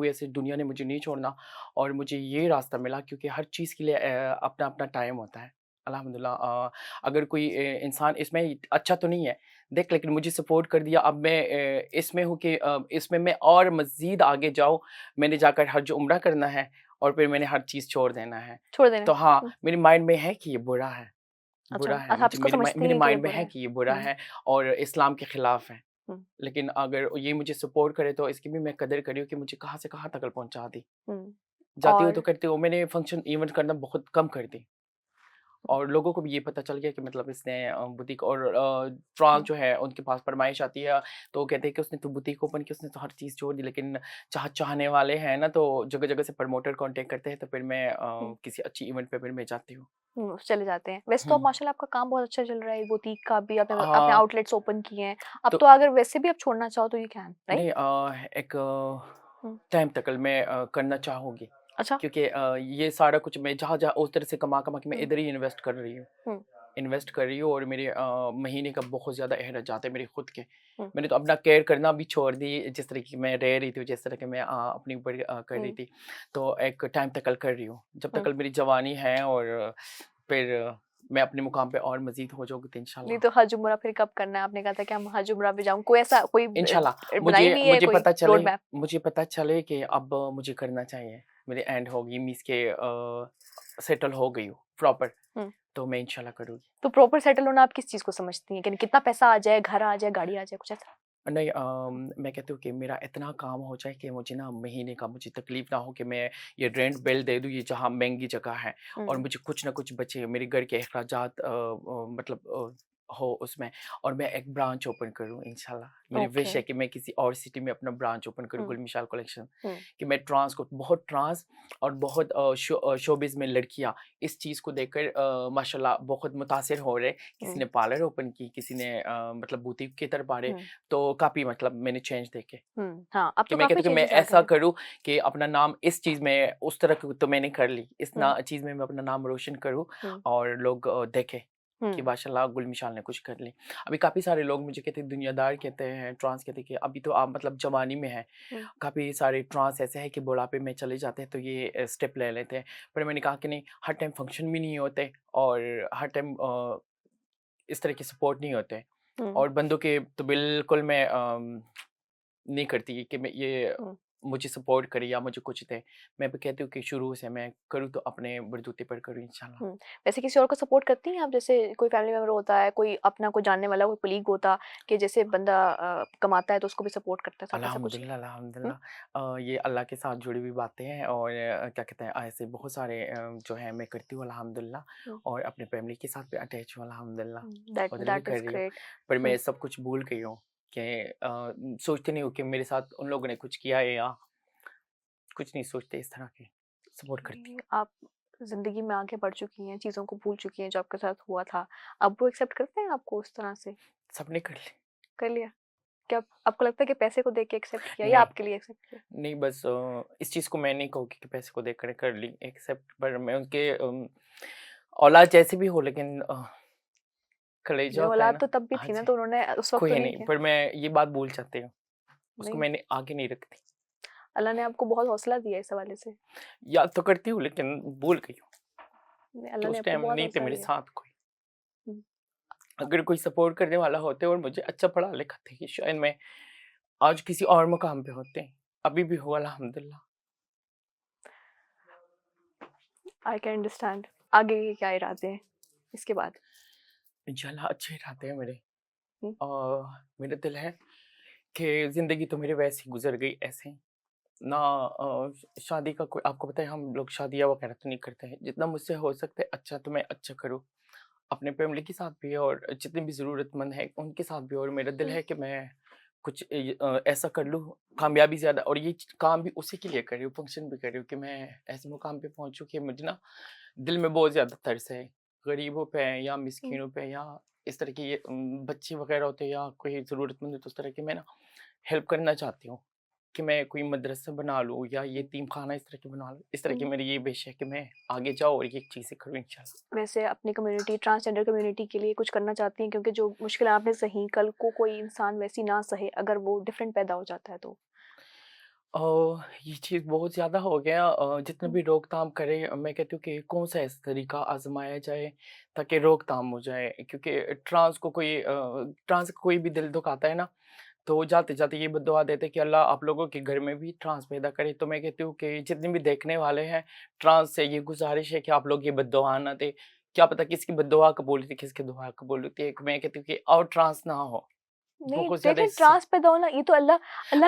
ऐसे, दुनिया ने मुझे नहीं छोड़ना और मुझे ये रास्ता मिला क्योंकि हर चीज़ के लिए अपना-अपना टाइम होता है। अल्हम्दुलिल्लाह, अगर कोई इंसान इसमें अच्छा तो नहीं है, देख लेकिन मुझे सपोर्ट कर दिया, अब मैं इसमें हूँ कि इसमें मैं और मज़ीद आगे जाऊँ, मैंने जाकर हज उम्रा करना है और फिर मैंने हर चीज़ छोड़ देना है। छोड़ देना तो है। हाँ, हुँ, मेरे माइंड में है कि ये बुरा है। अच्छा, बुरा है, अच्छा आप मुझे इसको समझती मेरे हैं कि ये माइंड में बुरा है है। कि ये बुरा हुँ, है और इस्लाम के खिलाफ है। हुँ, लेकिन अगर ये मुझे सपोर्ट करे तो इसकी भी मैं कदर करी हूँ कि मुझे कहाँ से कहाँ तक पहुँचा दी। हुँ। जाती हूँ तो और करती हूँ, मैंने फंक्शन इवेंट करना बहुत कम कर दी हुँ, और लोगों को भी ये पता चल गया कि मतलब इसने बुटीक और ट्रांस हुँ, जो है उनके पास फरमाइश आती है, तो वो कहते हैं कि उसने तो बुटीक ओपन की, उसने तो हर चीज़ छोड़ दी, लेकिन चाहने वाले हैं ना, तो जगह-जगह से प्रमोटर कॉन्टैक्ट करते हैं, तो फिर मैं हुँ, किसी अच्छी इवेंट पे फिर मैं जाती हूँ। चले जाते हैं। वैसे तो हुँ। अब माशाल्लाह आपका काम बहुत अच्छा चल रहा है, बुटीक का भी आपने हाँ, आउटलेट्स ओपन किए हैं। अब तो तो अगर वैसे भी आप छोड़ना चाहो तो यू कैन, राइट? नहीं, एक हुँ, टाइम तक मैं करना चाहूँगी अच्छा। क्योंकि ये सारा कुछ मैं जहाँ-जहाँ उस तरह से कमा-कमा के मैं हुँ, इधर ही हुँ, इन्वेस्ट कर रही हूँ और मेरे महीने का बहुत ज़्यादा अखराज जाते हैं मेरे खुद के। हुँ, मैंने तो अपना केयर करना भी छोड़ दी, जिस तरह की मैं रह रही थी, जिस तरह के मैं अपने ऊपर कर रही हुँ, थी। तो एक टाइम तक कर रही हूँ, जब हुँ। तक मेरी जवानी है और फिर मैं अपने मुकाम पे और मज़ीद हो जाऊँगी तो नहीं इंशाल्लाह। तो हज उम्रा फिर कब करना है? आपने कहा था कि हम हज उम्रा पे जाऊँ। कोई ऐसा कोई इंशाल्लाह मुझे बनाई हुई है मुझे कोई पता चले रोड मैप? मुझे पता चले कि अब मुझे करना चाहिए। मेरी एंड होगी, मीन्स के सेटल हो गई हूँ प्रॉपर, हुँ। तो मैं इंशाल्लाह करूँगी। तो प्रॉपर सेटल होना आप किस चीज़ को समझती हैं? कि कितना पैसा आ जाए, घर आ जाए, गाड़ी आ जाए, कुछ ऐसा? नहीं, मैं कहती हूँ कि मेरा इतना काम हो जाए कि मुझे ना महीने का मुझे तकलीफ़ ना हो कि मैं ये रेंट बिल दे दूँ, ये जहाँ महँगी जगह है और हुँ, मुझे कुछ ना कुछ बचे, मेरे घर के अखराजात मतलब हो उसमें और मैं एक ब्रांच ओपन करूँ इंशाल्लाह। मेरी ओके। विश है कि मैं किसी और सिटी में अपना ब्रांच ओपन करूँ, हुँ, गुल मिसाल कलेक्शन, हुँ, कि मैं ट्रांस को बहुत ट्रांस और बहुत शोबिज़ में लड़कियाँ इस चीज़ को देखकर माशाल्लाह बहुत मुतासिर हो रहे। किसी हुँ, ने पार्लर ओपन की, किसी ने मतलब बुटीक की तरफ आ रहे, हुँ, तो काफ़ी मतलब मैंने चेंज देखे हुँ। हाँ, अब कि तो मैं काफ़ी कहता हूँ कि मैं चेंजेज़ आ गए ऐसा हैं। करूँ कि अपना नाम इस चीज़ में उस तरह की तो मैंने कर ली, इस हुँ, ना चीज़ में मैं अपना नाम रोशन करूँ हुँ, और लोग देखें कि हुँ, माशाल्लाह गुल मिसाल ने कुछ कर ली। अभी काफ़ी सारे लोग मुझे कहते हैं, दुनियादार कहते हैं, ट्रांस कहते हैं कि अभी तो आप मतलब जवानी में हैं। हुँ, काफ़ी सारे ट्रांस ऐसे हैं कि बुढ़ापे में चले जाते हैं तो ये स्टेप ले लेते हैं। पर मैंने कहा कि नहीं, हर टाइम फंक्शन भी नहीं होते और हर टाइम इस तरह के सपोर्ट नहीं होते। हुँ, और बंदों के तो बिल्कुल मैं नहीं करती कि मैं ये हुँ, मुझे सपोर्ट करे या मुझे कुछ दे। मैं भी कहती हूँ कि शुरू से मैं करूँ तो अपने बलबूते पर करूँ इंशाल्लाह। हुँ। वैसे किसी और को सपोर्ट करती हैं आप? जैसे कोई फैमिली मेंबर होता है, कोई अपना कोई जानने वाला, कोई कलीग होता कि जैसे बंदा कमाता है तो उसको भी सपोर्ट करता है, साथ ऐसा कुछ नहीं? अल्हम्दुलिल्लाह, हुँ, अल्हम्दुलिल्लाह। ये अल्लाह के साथ जुड़ी हुई बातें हैं और क्या कहते हैं ऐसे बहुत सारे जो है मैं करती हूँ हुँ, अल्हम्दुलिल्लाह और अपनी फैमिली के साथ भी अटैच हूँ अल्हम्दुलिल्लाह। हुँ। दैट उधर भी दैट कर इज़ रही हूँ। ग्रेट। पर हुँ, मैं सब कुछ भूल गई हूँ कि सोचती नहीं हूँ कि मेरे साथ उन लोगों ने कुछ किया है या कुछ नहीं सोचते इस तरह के। सपोर्ट करती कि आप ज़िंदगी में आगे बढ़ चुकी हैं, चीज़ों को भूल चुकी हैं जो आपके साथ हुआ था। अब वो एक्सेप्ट करते हैं आपको उस तरह से? सबने कर ली। कर लिया? क्या आपको लगता है कि पैसे को देख के एक्सेप्ट किया या नहीं, आपके लिए एक्सेप्ट किया? नहीं बस इस चीज़ को मैं नहीं कहूँगी कि पैसे को देखकर कर ली एक्सेप्ट पर मैं उनके औलाद जैसे भी हो लेकिन कलेजा नहीं, होता है औलाद ना। तो तब भी हाँ थी ना, जी, तो उन्होंने उस वक़्त तो कोई नहीं नहीं किया? पर मैं ये बात भूल जाती हूँ। उसको नहीं, मैंने आगे नहीं रखती। अल्लाह ने आपको बहुत हौसला दिया है इस हवाले से। याद तो करती हूँ लेकिन भूल गई हूँ नहीं, कि अल्लाह ने उस आपको टाइम बहुत नहीं थे हौसला मेरे दिया है। साथ कोई। हुँ, अगर कोई सपोर्ट करने वाला होते और मुझे अच्छा पढ़ा लिखा थे शायद मैं आज किसी और मुकाम पे होते। अभी भी हूँ अल्हम्दुलिल्लाह। I can understand. आगे के क्या इरादे हैं इसके बाद? इंशाल्लाह अच्छे इरादे हैं मेरे। हुँ, मेरा दिल है कि ज़िंदगी तो मेरी वैसे ही गुज़र गई ऐसे ही। ना शादी का कोई आपको पता है हम लोग शादियाँ वगैरह तो नहीं करते हैं। जितना मुझसे हो सकता है अच्छा तो मैं अच्छा करूँ। अपने फैमिली के साथ भी और जितने भी ज़रूरतमंद हैं उनके साथ भी और मेरा दिल हुँ, है कि मैं कुछ ऐसा कर लूँ कामयाबी ज़्यादा और ये काम भी उसी के लिए कर रही हूँ, फ़ंक्शन भी कर रही हूँ कि मैं ऐसे मुकाम पे पहुँचूँ कि मुझे ना दिल में बहुत ज़्यादा तरस है। गरीबों पे या हुँ। मिस्कीनों पे या इस तरह के ये बच्चे वगैरह होते हैं या कोई ज़रूरतमंद है तो उस तरह की मैं ना हेल्प करना चाहती हूँ। कि मैं कोई मदरसा बना लूँ या यतीमखाना इस तरह की बना लूँ। इस तरह की हुँ। मेरी ये विश है कि मैं आगे जाऊँ और ये चीज़ें करूँ इंशाल्लाह। वैसे अपनी कम्युनिटी ट्रांसजेंडर कम्युनिटी के लिए कुछ करना चाहती हैं क्योंकि जो मुश्किल आपने सही कल को कोई इंसान वैसी ना सहे अगर वो डिफरेंट पैदा हो जाता है तो? अ, ये चीज़ बहुत ज़्यादा हो गया जितना हुँ, भी रोकथाम करें मैं कहती हूँ कि कौन-सा ऐसा तरीका आज़माया जाए ताकि रोकथाम हो जाए क्योंकि ट्रांस को कोई भी दिल दुखाता है ना, तो जाते-जाते ये बद्दुआ देते हैं कि अल्लाह आप लोगों के घर में भी ट्रांस पैदा करे। तो मैं कहती हूँ कि जितने भी देखने वाले हैं, ट्रांस से ये गुज़ारिश है कि आप लोग ये बद्दुआ ना दें। क्या पता किसकी बद्दुआ कबूल होती है, किसकी दुआ कबूल होती है। मैं कहती हूँ कि और ट्रांस ना हो। नहीं बहुत ज़्यादा देखें इससे ट्रांस पैदा होना ये तो अल्लाह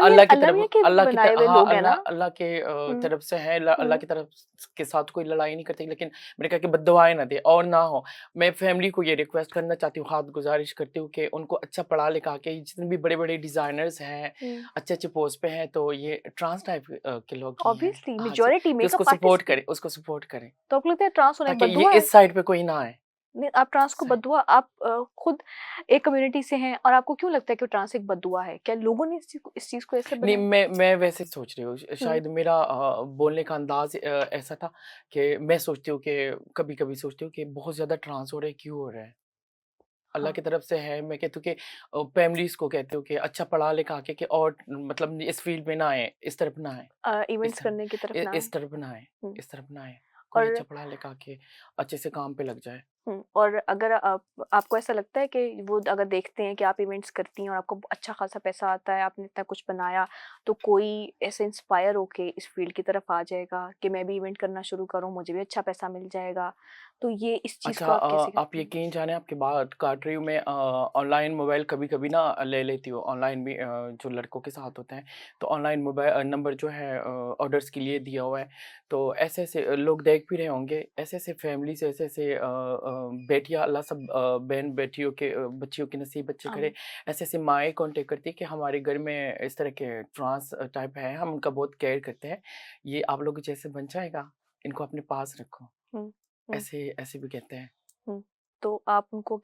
मियाँ के अल्लाह की बनाए तरफ हुए हाँ, लोग हैं ना। अल्लाह के हुँ, तरफ से है अल्लाह हुँ। की तरफ के साथ कोई लड़ाई नहीं करती लेकिन मैंने कहा कि बद्दुआएँ ना दे और ना हो। मैं फैमिली को ये रिक्वेस्ट करना चाहती हूँ, हाथ गुज़ारिश करती हूँ कि उनको अच्छा पढ़ा-लिखा के जितने भी बड़े-बड़े डिज़ाइनर्स हैं, हुँ, अच्छे-अच्छे पोस्ट पे हैं, तो ये ट्रांस टाइप के लोग ही हैं। ऑब्वियसली हाँ जी, मेजॉरिटी कि मेकअप आर्टिस्ट भी। उसको सपोर्ट करें, तो आपको लगता है ट्रांस होना एक ताकि ये बददुआ है? इस साइड पे कोई ना आए। नहीं आप ट्रांस को सही बददुआ आप खुद एक कम्युनिटी से हैं और आपको क्यों लगता है कि ट्रांस एक बददुआ है? क्या लोगों ने इस चीज़ को ऐसे नहीं, बनाया? मैं वैसे सोच रही हूँ। हुँ, शायद मेरा बोलने का अंदाज़ ऐसा था कि मैं सोचती हूँ कि कभी-कभी सोचती हूँ कि बहुत ज़्यादा ट्रांस हो रहा है, क्यों हो रहा है? अल्लाह हाँ। की तरफ से है, मैं कहती हूँ कि फैमिलीज़ को कहती हूँ कि अच्छा पढ़ा-लिखा के कि और मतलब इस फ़ील्ड में ना आएँ, इस तरफ ना आएँ, इस इवेंट्स तरफ करने की तरफ ना आए। इस तरफ ना आएँ, हुँ, इस तरफ ना आएँ। कोई और अच्छा पढ़ा-लिखा के अच्छे से काम पे लग जाए। और अगर आपको ऐसा लगता है कि वो अगर देखते हैं कि आप इवेंट्स करती हैं और आपको अच्छा खासा पैसा आता है, आपने इतना कुछ बनाया, तो कोई ऐसे इंस्पायर होके इस फील्ड की तरफ आ जाएगा कि मैं भी इवेंट करना शुरू करूँ, मुझे भी अच्छा पैसा मिल जाएगा। तो ये इस चीज़ अच्छा को आप कैसे आप करती हैं? यकीन जाने आपकी बात काट रही हूँ मैं ऑनलाइन मोबाइल कभी-कभी ना ले लेती हूँ ऑनलाइन भी जो लड़कों के साथ होते हैं तो ऑनलाइन मोबाइल नंबर जो है ऑर्डर्स के लिए दिया हुआ है तो ऐसे-ऐसे लोग देख भी रहे होंगे ऐसे-ऐसे फैमिली से ऐसे-ऐसे बेटियाँ अल्लाह सब बहन बेटियों के बच्चियों के नसीब अच्छे करे आमीन। ऐसे-ऐसे माएँ कॉन्टेक्ट करती है कि हमारे घर में इस तरह के ट्रांस टाइप है हम उनका बहुत केयर करते हैं ये आप लोगों जैसे बन जाएगा इनको अपने पास रखो हुँ, हुँ, ऐसे ऐसे भी कहते हैं हुँ। तो आप उनको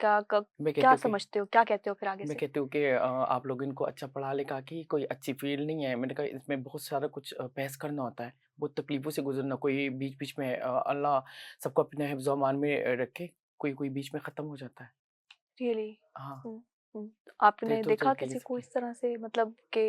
मैं कहती क्या हूँ कि समझते हो? क्या कहते हो फिर आगे मैं से? कहती हूँ कि आप लोग इनको अच्छा पढ़ा-लिखा के कोई अच्छी फ़ील्ड नहीं है। मैंने कहा इसमें बहुत सारा कुछ बहस करना होता है, बहुत तकलीफ़ों से गुज़रना कोई बीच-बीच में अल्लाह सबको अपने हिफ़्ज़-ओ-अमान में रखे, कोई-कोई बीच में ख़त्म हो जाता है। रियली? हाँ, हुँ, हुँ। तो ये आपने तो देखा जल्दी किसी को सके इस तरह से मतलब कि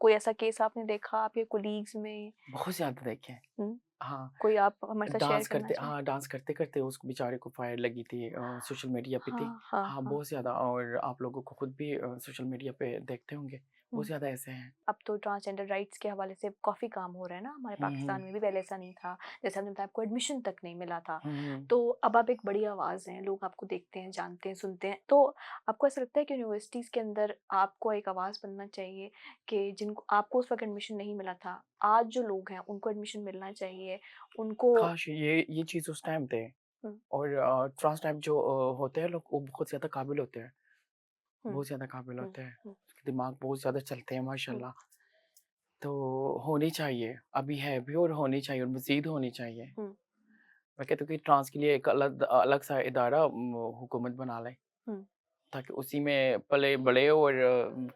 कोई ऐसा केस आपने देखा आपके कोलीग्स में? बहुत ज़्यादा देखे हैं। हुँ। हाँ, कोई आप हमारे साथ शेयर करना चाहें? डांस करते-करते उसको बेचारे को फायर लगी थी, सोशल मीडिया पे थी। हाँ, हाँ, हाँ, हाँ। बहुत ज़्यादा, और आप लोगों को खुद भी सोशल मीडिया पे देखते होंगे, बहुत हुँ। ज़्यादा ऐसे हैं। अब तो ट्रांसजेंडर राइट्स के हवाले से काफ़ी काम हो रहा है ना, हमारे हुँ, पाकिस्तान हुँ। में भी पहले ऐसा नहीं था। जैसे आपने बताया आपको एडमिशन तक नहीं मिला था। हुँ, हुँ। तो अब आप एक बड़ी आवाज़ हैं, लोग आपको देखते हैं, जानते हैं, सुनते हैं। तो आपको ऐसा लगता है कि यूनिवर्सिटीज़ के अंदर आपको एक आवाज़ बनना चाहिए कि जिनको आपको उस वक़्त एडमिशन नहीं मिला था, आज जो लोग हैं उनको एडमिशन मिलना चाहिए, उनको काश ये चीज़ उस टाइम थे, हुँ, और ट्रांस टाइप जो होते हैं लोग, वो बहुत ज़्यादा काबिल होते हैं, हुँ, बहुत ज़्यादा काबिल हुँ, होते हैं। हुँ, उसके दिमाग बहुत ज़्यादा चलते हैं हुँ, माशाल्लाह। तो होनी चाहिए, अभी है भी और होनी चाहिए, और मज़ीद होनी चाहिए। हुँ, मैं कहता हूँ कि ट्रांस के लिए एक अलग-सा इदारा हुकूमत बना ले, हुँ। ताकि उसी में पले-बढ़े और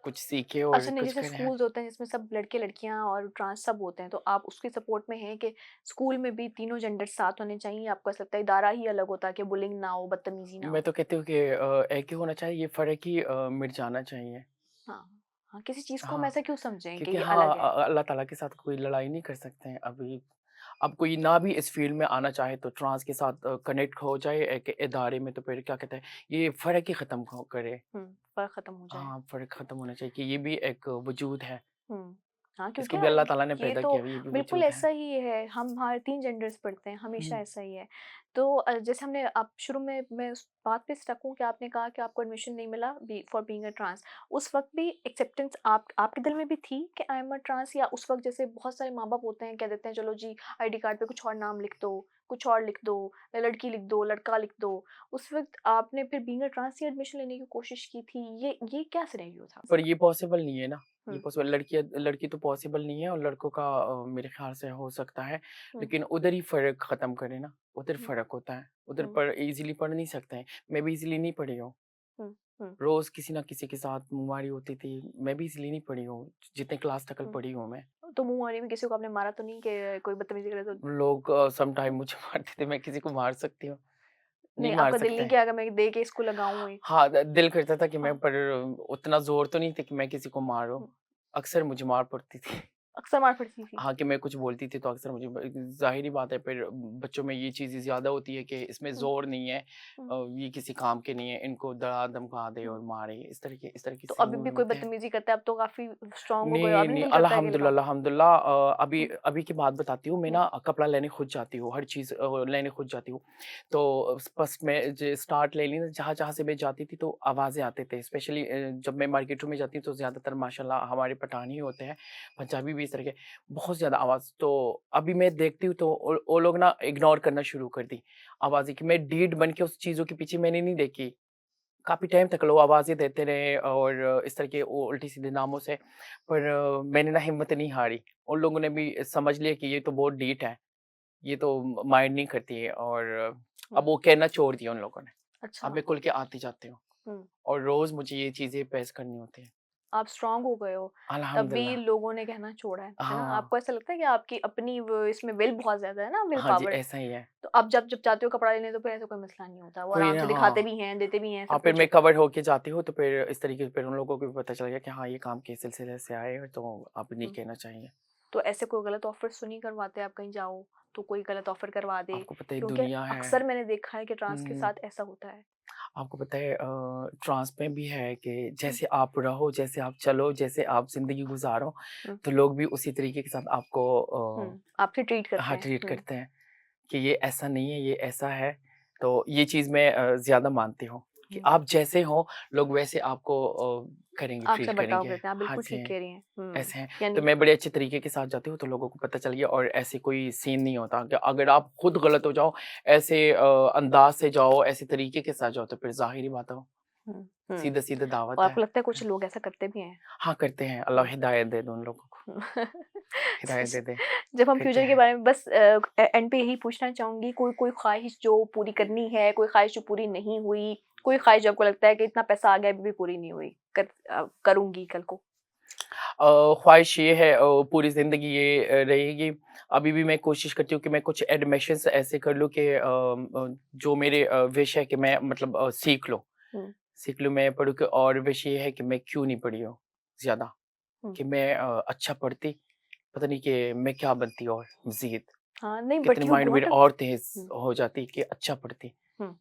कुछ सीखे और अच्छा नहीं, कुछ जैसे करें। स्कूल्स होते हैं जिसमें सब लड़के-लड़कियाँ और ट्रांस सब होते हैं, तो आप उसकी सपोर्ट में हैं कि स्कूल में भी तीनों जेंडर साथ होने चाहिए? आपको ऐसा लगता है इदारा ही अलग होता है कि बुलिंग ना हो, बदतमीज़ी ना मैं हो? तो कहती हूँ कि एक ही होना चाहिए, ये फ़र्क ही मिट जाना चाहिए। हाँ, हाँ, किसी चीज़ को हम हाँ, ऐसा क्यों समझें कि क्योंकि ये हाँ, अलग है? अल्लाह ताला के साथ कोई लड़ाई नहीं कर सकते हैं अभी। अब कोई ना भी इस फ़ील्ड में आना चाहे तो ट्रांस के साथ कनेक्ट हो जाए एक इदारे में, तो फिर क्या कहते हैं, ये फ़र्क ही ख़त्म हो करे। हुँ, फ़र्क ख़त्म हो जाए। हाँ, फ़र्क ख़त्म होना चाहिए कि ये भी एक वजूद है। हुँ। हाँ, क्योंकि इसको भी अल्लाह ताला ने ये पैदा तो किया है, ये भी बिल्कुल वजूद है। ऐसा ही है, हम हमारे 3 जेंडर्स पढ़ते हैं, हमेशा हुँ, ऐसा ही है। तो जैसे हमने आप शुरू में मैं उस बात पे स्टक हूँ कि आपने कहा कि आपको एडमिशन नहीं मिला फॉर बीइंग अ ट्रांस। उस वक़्त भी एक्सेप्टेंस आपके दिल में भी थी कि आई एम अ ट्रांस, या उस वक़्त जैसे बहुत सारे माँ-बाप होते हैं, कह देते हैं चलो जी आईडी कार्ड पे कुछ और नाम लिख दो, कुछ और लिख दो, लड़की लिख दो, लड़का लिख दो। उस वक़्त आपने फिर बीइंग अ ट्रांस ही एडमिशन लेने की कोशिश की थी, ये क्या सिनेरियो था पर उसका? ये पॉसिबल नहीं है ना, ये हुँ, पॉसिबल लड़की तो पॉसिबल नहीं है, और लड़कों का मेरे ख़्याल से हो सकता है, हुँ, लेकिन उधर ही फ़र्क ख़त्म करें ना, उधर हुँ, फ़र्क होता है, उधर हुँ, पर ईज़िली पढ़ नहीं सकते हैं। मैं भी ईज़िली नहीं पढ़ी हूँ, हुँ, हुँ, रोज़ किसी न किसी के साथ मुँहमारी होती थी, मैं भी ईज़िली नहीं पढ़ी हूँ, जितने क्लास तक हुँ। पढ़ी हूँ मैं। तो मुँहमारी में किसी को आपने मारा तो नहीं कि कोई बदतमीज़ी करे तो? लोग सम टाइम मुझे मारते थे, मैं किसी को मार सकती हूँ? नहीं नहीं, मार आपका दिल नहीं सकते। किया कि मैं दे के इसको लगाऊँ एक? हाँ, दिल करता था कि मैं, हाँ, पर उतना ज़ोर तो नहीं था कि मैं किसी को मारूँ। हुँ। अक्सर मुझे मार पड़ती थी। अक्सर मार पड़ती थी? हाँ, कि मैं कुछ बोलती थी तो अक्सर मुझे ज़ाहिर-सी बात है, फिर बच्चों में ये चीज़ें ज़्यादा होती है कि इसमें हुँ, ज़ोर नहीं है, हुँ, ये किसी काम के नहीं है, इनको डरा-धमका दे हुँ। और मारे, इस तरह के तो अभी सीन भी हुए कोई होते हैं। बदतमीज़ी करता है, अब तो काफ़ी स्ट्रॉन्ग हो गए हो, नहीं, अभी भी नहीं, दिल करता है कि अल्हम्दुलिल्लाह लगाऊँ? अल्हम्दुलिल्लाह, अभी हुँ, अभी की बात बताती हूँ, मैं हुँ, ना कपड़ा लेने खुद जाती हूँ, हर चीज़ लेने खुद जाती हूँ। तो बस मैं ज स्टार्ट ले ली ना, जहाँ-जहाँ से मैं जाती थी तो आवाज़ें आते थे, स्पेशली जब मैं मार्केटों में जाती हूँ तो ज़्यादातर माशाल्लाह हमारे पठान ही होते हैं, पंजाबी भी इस तरह के, बहुत ज़्यादा आवाज़। तो अभी मैं देखती हूँ तो वो लोग ना इग्नोर करना शुरू कर दी आवाज़ें, कि मैं ढीठ बन के उस चीज़ों के पीछे मैंने नहीं देखी। काफ़ी टाइम तक लोग आवाज़ें देते रहे और इस तरह के उल्टे-सीधे नामों से, पर मैंने ना हिम्मत नहीं हारी। उन लोगों ने भी समझ लिया कि ये तो बहुत ढीठ है, ये तो माइंड नहीं करती है, और अब हुँ। वो कहना छोड़ दिया उन लोगों ने। अब अच्छा। मैं खुल के आती-जाती हूँ, हुँ। और रोज़ मुझे ये चीज़ें फेस करनी होती हैं। आप स्ट्रॉन्ग हो गए हो, तब भी अल्हम्दुलिल्लाह। लोगों ने कहना छोड़ा है ना? हाँ, आपको ऐसा लगता है कि आपकी अपनी वो इसमें विल बहुत ज़्यादा है ना, विल हाँ जी, पावर? ऐसा ही है। तो आप जब जाते हो कपड़ा लेने तो फिर ऐसा कोई मसला नहीं होता, वो कोई आराम ना, से दिखाते हाँ। भी हैं, देते भी हैं, हाँ, सब फिर कुछ मैं है। कवर होके जाती हूँ, तो फिर इस तरीके से फिर उन लोगों को भी पता चल गया कि हाँ, ये काम के सिलसिले से आए हैं, तो अब नहीं हुँ। कहना चाहिए। तो ऐसे कोई गलत ऑफ़र्स तो नहीं करवाते आप कहीं जाओ, तो कोई गलत ऑफ़र करवा दे? आपको पता है क्योंकि दुनिया है। अक्सर मैंने देखा है कि ट्रांस के हुँ। साथ ऐसा होता है। आपको पता है ट्रांस में भी है कि हुँ, जैसे आप रहो, जैसे आप चलो, जैसे आप ज़िंदगी गुज़ारो, हुँ, तो लोग भी उसी तरीके के साथ आपको हुँ। आपसे ट्रीट करते हाँ, हैं। ट्रीट हुँ, करते हैं कि ये ऐसा नहीं है, ये ऐसा है। तो ये चीज़ मैं ज़्यादा मानती हूँ कि हुँ। आप जैसे हो, लोग वैसे आपको करेंगे, आपसे ट्रीट बर्ताव करेंगे। करते हैं, आप हाँ बिल्कुल जी, ठीक कह रही हैं। हुँ, ऐसे हैं। तो यानी मैं बड़े अच्छे तरीके के साथ जाती हूँ, तो लोगों को पता चल गया, और ऐसे कोई सीन नहीं होता कि अगर आप खुद गलत हो जाओ, ऐसे अंदाज़ से जाओ, ऐसे तरीके के साथ जाओ, तो फिर ज़ाहिर-सी बात है, हुँ, हुँ। सीधा-सीधा और दावत है। आपको लगता है कुछ लोग ऐसा करते भी हैं? हाँ, करते हैं, अल्लाह हुँ। हिदायत दे दे उन लोगों को, हिदायत ज दे दे, जब हम करते फ्यूचर के हैं। बारे में बस एंड पे यही पूछना चाहूँगी, कोई कोई ख़्वाहिश जो पूरी करनी है, कोई ख़्वाहिश जो पूरी नहीं हुई, कोई ख़्वाहिश जो आपको लगता है कि इतना पैसा आ गया अभी भी पूरी नहीं हुई, करूँगी कल को? ख़्वाहिश ये है, पूरी ज़िंदगी ये रहेगी, अभी भी मैं कोशिश करती हूँ कि मैं कुछ एडमिशन्स ऐसे कर लूँ कि जो मेरे विश है कि मैं मतलब हुँ, सीख लूँ, मैं पढ़ूँ, कि और विश ये है कि मैं क्यों नहीं पढ़ी हूँ ज़्यादा, हुँ। कि मैं अच्छा पढ़ती, पता नहीं कि मैं क्या बनती और मज़ीद। हाँ, नहीं बट कितनी यू माइंड मेरी गॉट अ और तेज हुँ, हो जाती कि अच्छा पढ़ती, हुँ।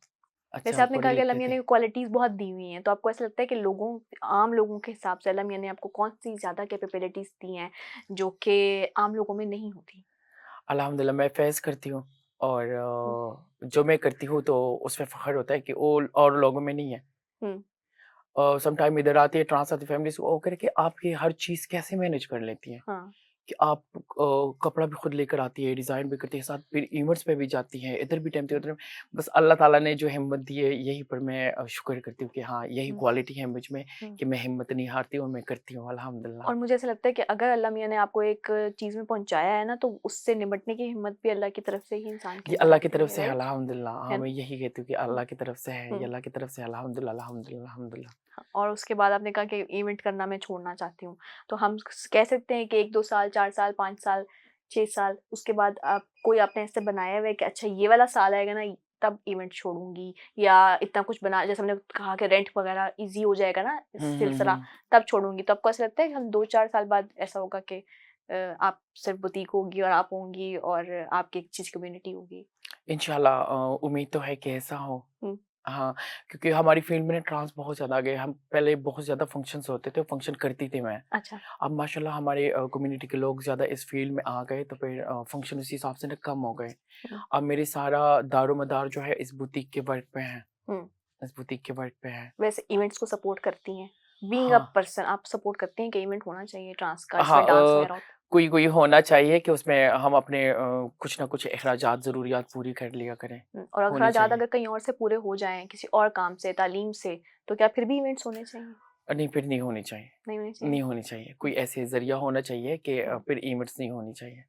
जैसे अच्छा आपने पढ़े कहा कि अल्लाह लिखे मियाँ थे। ने क्वालिटीज़ बहुत दी हुई हैं, तो आपको ऐसा लगता है कि आम लोगों के हिसाब से अल्लाह मियाँ ने आपको कौन-सी ज़्यादा कैपेबिलिटीज़ दी हैं, जो कि आम लोगों में नहीं होती? अल्हम्दुलिल्लाह मैं फेस करती हूँ और हुँ, जो मैं करती हूँ तो उसमें फ़ख्र होता है कि वो और लोगों में नहीं है। हुँ, समटाइम इधर आती है ट्रांस आती फैमिलीज़ वो कह रहे कि आप ये हर चीज़ कैसे मैनेज कर लेती हैं? हाँ, कि आप कपड़ा भी खुद लेकर आती है, डिज़ाइन भी करती है, साथ फिर इवेंट्स पे भी जाती हैं, इधर भी टाइम पे हुँ, उधर बस अल्लाह ताला ने जो हिम्मत दी है, यही पर मैं शुक्र करती हूँ कि हाँ, यही हुँ, क्वालिटी है मुझ में हुँ। कि मैं हिम्मत नहीं हारती और मैं करती हूँ, अल्हम्दुलिल्लाह। और मुझे ऐसा लगता है कि अगर अल्लाह मियाँ ने आपको एक चीज़ में पहुँचाया है ना, तो उससे निपटने की हिम्मत भी अल्लाह की तरफ से ही इंसान के ये अंदर अल्लाह की आती तरफ है, से है, राइट? अल्हम्दुलिल्लाह। हाँ, है मैं ना? यही कहती हूँ कि हुँ, अल्लाह की तरफ से है, ये हुँ। अल्लाह की तरफ से है, अल्हम्दुलिल्लाह, अल्हम्दुलिल्लाह, अल्हम्दुलिल्लाह। हाँ, और उसके बाद आपने कहा कि इवेंट करना मैं छोड़ना चाहती हूँ। तो हम कह सकते हैं कि 1-2 साल, 4 साल, 5 साल, 6 साल उसके बाद आप कोई आपने ऐसे बनाया हुआ है कि अच्छा ये वाला साल आएगा ना तब इवेंट छोड़ूँगी या इतना कुछ बना जैसे हमने कहा कि रेंट वगैरह ईज़ी हो जाएगा ना हुँ, हुँ, सिलसिला हुँ। तब छोड़ूँगी। तो आपको ऐसा लगता है कि हम 2-4 साल बाद ऐसा होगा कि आप सिर्फ़ बुटीक होगी और आप होंगी और आपकी एक चीज़ कम्युनिटी होगी? इंशाल्लाह उम्मीद तो है कि ऐसा हो। हुँ, हाँ, क्योंकि हमारी फ़ील्ड में ना ट्रांस बहुत ज़्यादा आ गए। हम पहले बहुत ज़्यादा फंक्शंस होते थे, फंक्शन करती थी मैं। अच्छा। अब माशाल्लाह हमारे कम्युनिटी के लोग ज़्यादा इस फ़ील्ड में आ गए तो फिर फंक्शन उसी हिसाब से ना कम हो गए। हुँ, अब मेरी सारा दारोमदार जो है इस बुटीक के वर्क पे है, हुँ। इस बुटीक के वर्क पे है। वैसे इवेंट्स को सपोर्ट करती हैं? बीइंग अ हाँ, पर्सन आप सपोर्ट करती हैं कि इवेंट होना चाहिए ट्रांस का हाँ जिसमें डांस वगैरह होता है? कोई-कोई होना चाहिए कि उसमें हम अपने कुछ ना कुछ अखराजात, ज़रूरियात पूरी कर लिया करें। और होनी अख़राजात चाहिए। अगर कहीं और से पूरे हो जाएँ, किसी और काम से, तालीम से, तो क्या फिर भी इवेंट्स होने चाहिए? नहीं फिर नहीं होनी चाहिए, नहीं होने चाहिए? नहीं होनी चाहिए। कोई हुँ, ऐसे ज़रिया होना चाहिए कि हुँ, फिर इवेंट्स नहीं होनी चाहिए।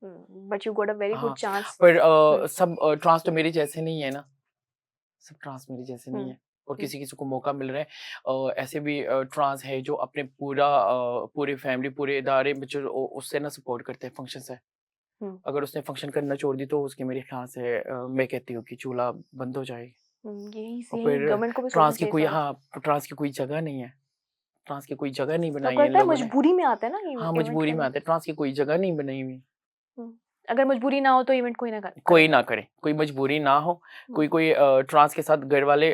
But you got a very good हाँ, चांस पर हुँ, सब ट्रांस तो मेरे जैसे नहीं है ना, सब ट्रांस मेरे जैसे नहीं हुँ, है और हुँ, किसी-किसी को मौका मिल रहा है। ऐसे भी ट्रांस है जो अपने पूरी फैमिली, पूरे इदारे में जो उससे ना सपोर्ट करते हैं, फंक्शन से। हुँ, अगर उसने फंक्शन करना छोड़ दी तो उसकी मेरे ख़्याल से मैं कहती हूँ कि चूल्हा बंद हो जाएगी और यही फिर गवर्नमेंट को भी सोचना ट्रांस की चाहिए इस कोई बारे में। हाँ, ट्रांस की कोई जगह नहीं है। ट्रांस की कोई जगह नहीं तो बनाई आपको है इन लगता है लोगों ने। मजबूरी में आता है ना हाँ, इवेंट मजबूरी में करना? आते हैं, ट्रांस की कोई जगह नहीं बनाई हुई। अगर मजबूरी ना हो तो इवेंट कोई ना करे। कोई ना करे, कोई मजबूरी ना हो, हुँ, कोई-कोई ट्रांस के साथ घर वाले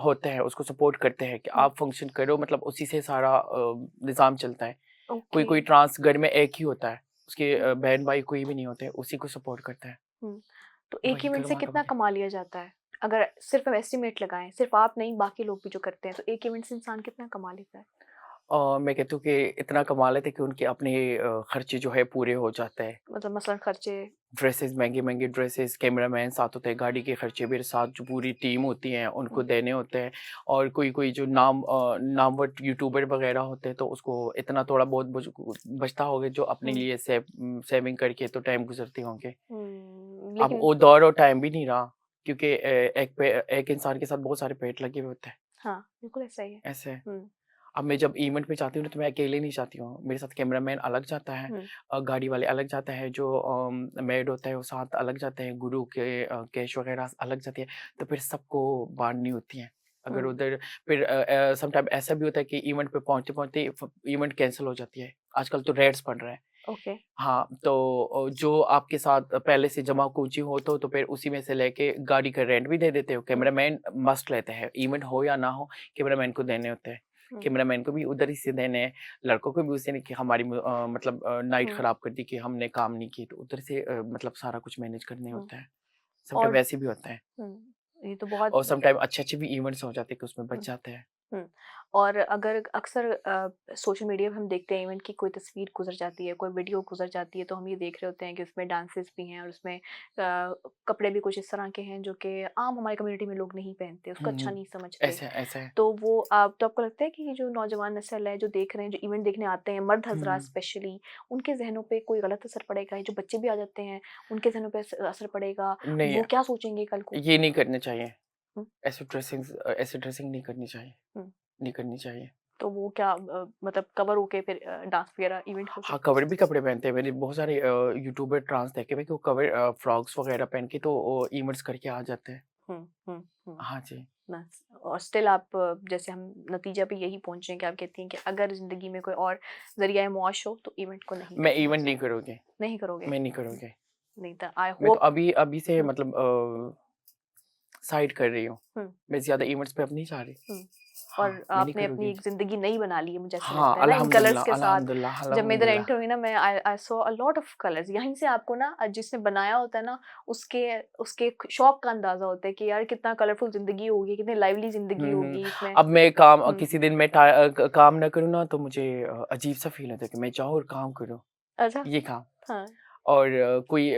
होते हैं, उसको सपोर्ट करते हैं कि हुँ, आप फंक्शन करो मतलब उसी से सारा निज़ाम चलता है। ओके। कोई-कोई ट्रांस घर में एक ही होता है, उसके हुँ, बहन-भाई कोई भी नहीं होते, उसी को सपोर्ट करता है। हुँ। तो एक वही इवेंट से करवा कितना करवा के कमा लिया जाता है? अगर सिर्फ़ हम एस्टिमेट लगाएँ, सिर्फ़ आप नहीं बाकी लोग भी जो करते हैं, तो एक इवेंट से इंसान कितना कमा लेता है? मैं कहता हूँ कि इतना कमा लेते हैं कि उनके अपने खर्चे जो है पूरे हो जाते हैं। मतलब मसलन खर्चे ड्रेसेस महँगे-महँगे ड्रेसेस, कैमरामैन साथ होते हैं, गाड़ी के खर्चे मेरे साथ जो पूरी टीम होती है, उनको हुँ, देने होते हैं और कोई-कोई जो नामवर यूट्यूबर वगैरह होते हैं, तो उसको इतना थोड़ा बहुत बचता होगा जो अपने हुँ, लिए सेविंग करके तो टाइम गुज़रते होंगे। अब लेकिन वो दौर और टाइम भी नहीं रहा क्योंकि एक इंसान के साथ बहुत सारे पेट लगे हुए होते हैं, हाँ, बिल्कुल ऐसा ही है। ऐसे है। हुँ, अब मैं जब इवेंट पे जाती हूँ ना, तो मैं अकेले नहीं जाती हूँ। मेरे साथ कैमरामैन अलग जाता है हुँ, गाड़ी वाले अलग जाते हैं, जो मेड होता है वो साथ अलग जाते हैं, गुरु के कैश वगैरह अलग जाती है, तो फिर सबको बाँटनी होती है। अगर हुँ, उधर फिर समटाइम ऐसा भी होता है कि इवेंट पे पहुँचते-पहुँचते फ इवेंट कैंसल हो जाती है। आजकल तो रेट्स पड़ रहे हैं। ओके। हाँ, तो जो आपके साथ पहले से जमा पूँजी हो तो फिर उसी में से लेके गाड़ी का रेंट भी दे देते हो। हुँ, कैमरामैन मस्ट लेते हैं, इवेंट हो या ना हो, कैमरामैन को देने होते हैं। हुँ, कैमरामैन को भी उधर ही से देने हैं, लड़कों को भी उसी ने कि हमारी मतलब नाइट हुँ, खराब कर दी कि हमने काम नहीं की, तो उधर से मतलब सारा कुछ मैनेज करने हुँ, होता है। समटाइम और वैसे भी होता है ये तो बहुत और समटाइम अच्छे-अच्छे भी इवेंट्स हो जाते हैं कि उसमें हुँ। बच जाते हैं। हुँ। और अगर अक्सर सोशल मीडिया पे हम देखते हैं इवेंट की कोई तस्वीर गुज़र जाती है, कोई वीडियो गुज़र जाती है, तो हम ये देख रहे होते हैं कि उसमें डांसेस भी हैं और उसमें कपड़े भी कुछ इस तरह के हैं जो कि आम हमारी कम्युनिटी में लोग नहीं पहनते, उसको हुँ, अच्छा हुँ। नहीं समझते। ऐसा है, ऐसा है। तो वो आप तो आपको लगता है कि ये जो नौजवान नस्ल है, जो देख रहे हैं, जो इवेंट देखने आते हैं, मर्द हुँ, हज़रात हुँ। स्पेशली, उनके ज़हनों पे कोई गलत असर पड़ेगा? ये जो बच्चे भी आ जाते हैं, उनके ज़हनों पे असर पड़ेगा? नहीं, वो क्या सोचेंगे कल को? ये नहीं करने चाहिए। हुँ, ऐसे ड्रेसिंग नहीं करनी चाहिए, हुँ। नहीं करनी चाहिए। तो वो क्या मतलब कवर होके फिर डांस वगैरह इवेंट हो हाँ, सकता है? कवर भी कपड़े पहनते हैं। मैंने बहुत सारे यूट्यूबर ट्रांस देखे हुए कि वो कवर फ्रॉक्स वगैरह पहन के तो इवेंट्स करके आ जाते हैं। हुँ, हुँ, हुँ। हाँ जी। बस और स्टिल आप जैसे हम नतीजा पे यही पहुँचे हैं कि आप कहती हैं कि अगर ज़िंदगी में कोई और ज़रिया-ए-मुआश हो तो इवेंट को नहीं मैं करना इवेंट नहीं चाहिए। करोगे, नहीं करोगे? मैं नहीं हुँ, करोगे। नहीं था। आई मैं तो होप। अभी अभी से हुँ, मतलब साइड कर रही हूँ। हुँ, मैं ज़्यादा इवेंट्स पे अब नहीं जा रही। हुँ। हाँ, और मैं नहीं आपने अपनी करूँगी। एक ज़िंदगी नई बना ली है, मुझे ऐसा हाँ, लगता है ना इन कलर्स अल्हम्दुलिल्लाह, के साथ। अल्हम्दुलिल्लाह, जब मैं इधर अल्हम्दुलिल्लाह। एंटर हुई ना, मैं I saw a lot of colours. यहीं से आपको ना जिसने बनाया होता है ना, उसके उसके शौक का अंदाज़ा होता है कि यार कितना कलरफुल ज़िंदगी होगी, कितनी लाइवली ज़िंदगी हुँ। होगी इसमें। अब मैं काम हुँ, किसी दिन मैं काम ना करूँ ना तो मुझे अजीब-सा फ़ील होता है कि मैं जाऊँ और काम करूँ, अच्छा। ये काम। हाँ, और कोई